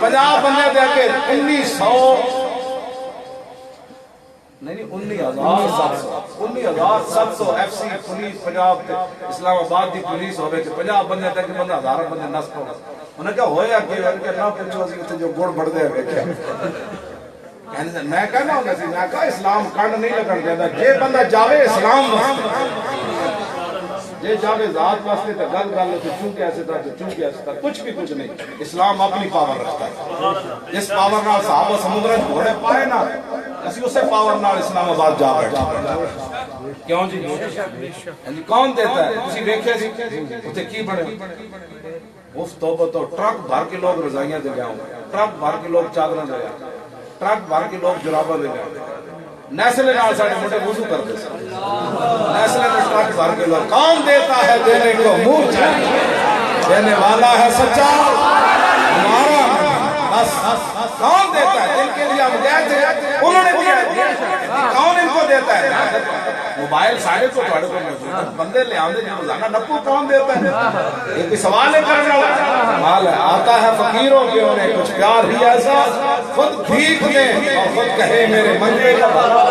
A: 50 بندے دے کے 1900 نہیں 19,700 ایف سی پولیس پنجاب اسلام آباد دی پولیس ہوئے کہ 50 بندے تک بندہ ہزاروں بندے نس پڑا انہوں نے کہا ہویا کہ نہ پوچھو اسی اتنے جو گوڑ بڑھ دے ہوئے کیا میں کہنا ہوگا سی میں کہا اسلام کانڈ نہیں لگن دیتا جے بندہ جاوے اسلام جے جاوے ذات واسطے تو گل گل تو چونکہ ایسے تھا تو چونکہ ایسے تھا کچھ بھی کچھ نہیں اسلام اپنی پاور رکھتا ہے جس پاور نال صحابہ سمندر گھوڑے پائے نا اسی اسے پاور نال اسلام آباد جا بیٹھا کیوں جی کون دیتا ہے اسی دیکھے سی اتنے کی بڑے اف توبہ تو ٹرک بھر کے لوگ رضائیاں دے گیا ہوں ٹرک بھر کے لوگ چادریں دے گیا ٹرک بھر کے لوگ جرابہ دے گیا نیسلے نال ساڑے موٹے وضو کرتے ہیں نیسلے میں ٹرک بھر کے لوگ کون دیتا ہے دینے کو منہ چاہیے دینے والا ہے سچا ہمارا بس کون دیتا ہے جن کے لیے ہم گئے تھے انہوں نے دیا کون ان کو دیتا ہے موبائل سارے کو تھوڑے کو بندے لے آندے جو روزانہ نپو کون دیتا ہے یہ کوئی سوال ہے کرنا مال ہے آتا ہے فقیروں کے انہیں کچھ پیار ہی ایسا خود بھیک دیں اور خود کہے میرے منگے کا بھلا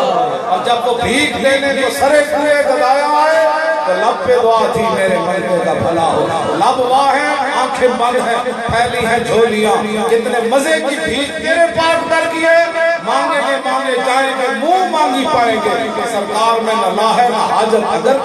A: اور جب وہ بھیک دینے کو سرے پورے گدایا آئے تو لب پہ دعا تھی میرے منگے کا بھلا ہونا لب واہ ہے آنکھیں بند ہیں پھیلی ہیں جھولیاں کتنے مزے کی بھیک تیرے پاک در کیے مانگے گے مانگے جائیں گے منہ مانگی پائیں گے سرکار میں نہ لا ہے نہ حاجت اگر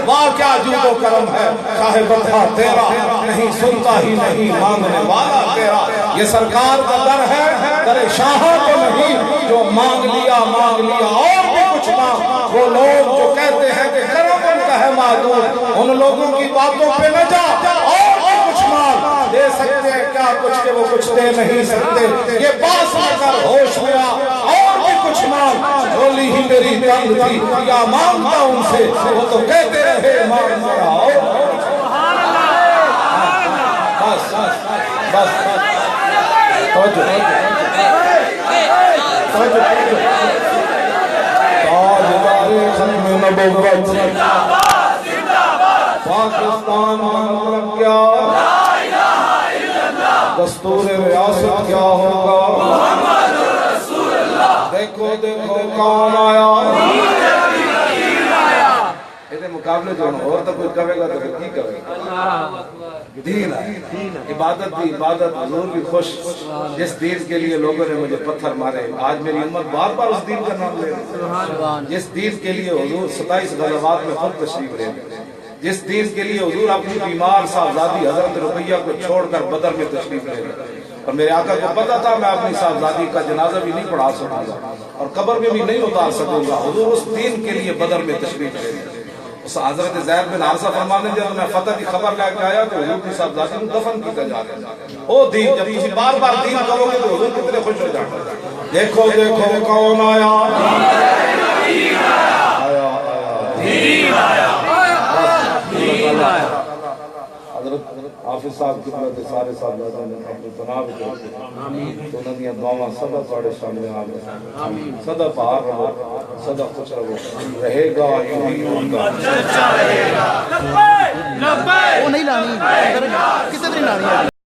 A: واہ کیا جود و کرم ہے شاہ بندہ تیرا نہیں سنتا ہی نہیں مانگنے والا تیرا یہ سرکار کا در ہے در شاہ کو نہیں جو مانگ لیا اور بھی کچھ مانگ وہ لوگ جو کہتے ہیں کہ کرم ان کا ہے معدود ان لوگوں کی باتوں پہ نہ جا اور بھی کچھ مانگ دے سکتے ہیں کیا کچھ کہ وہ کچھ دے نہیں سکتے یہ باس نہ کر ہوش ہوا اور بھی کچھ مانگ جھولی ہی میری تنگ تھی کیا مانگتا ان سے وہ تو کہتے رہے مانگ ذرا بس تاجدار ختم نبوت پاکستان مملک کیا دستور ریاست کیا ہوگا دیکھو دیکھو کون آیا یہ مقابلے جو اور تو کوئی کہے گا تو کی کہے گا دین ہے عبادت بھی عبادت حضور بھی خوش جس دین کے لیے لوگوں نے مجھے پتھر مارے آج میری امت بار بار اس دین کا نام لے جس دین کے لیے حضور 27 غزوات میں خود تشریف لے جس دین کے لیے حضور اپنی بیمار صاحبزادی حضرت رقیہ کو چھوڑ کر بدر میں تشریف لے اور میرے آقا کو پتا تھا میں اپنی صاحبزادی کا جنازہ بھی نہیں پڑھا سکوں گا اور قبر میں بھی نہیں اتار سکوں گا حضور اس دین کے لیے بدر میں تشریف لے حضرت زید بن حارثہ فرمانے جب میں فتح کی خبر لے کے آیا تو حضور کی صاحبزادی کو دفن کیا جا رہا ہے او دین جب تم بار بار دین کرو گے تو حضور کتنے خوش ہو جاتے ہیں دیکھو دیکھو کون آیا دین آیا حافظ صاحب قبلہ تے سارے صاحب نے اپنے پناہ وچ رکھے تو انہاں دیاں دعاواں سدا تواڈے سامنے آ گئے سدا باہر رہو سدا خوش رہو رہے گا یوں ہی ہوگا
B: لبیک
D: وہ نہیں لانی کسی طرح لانی ہے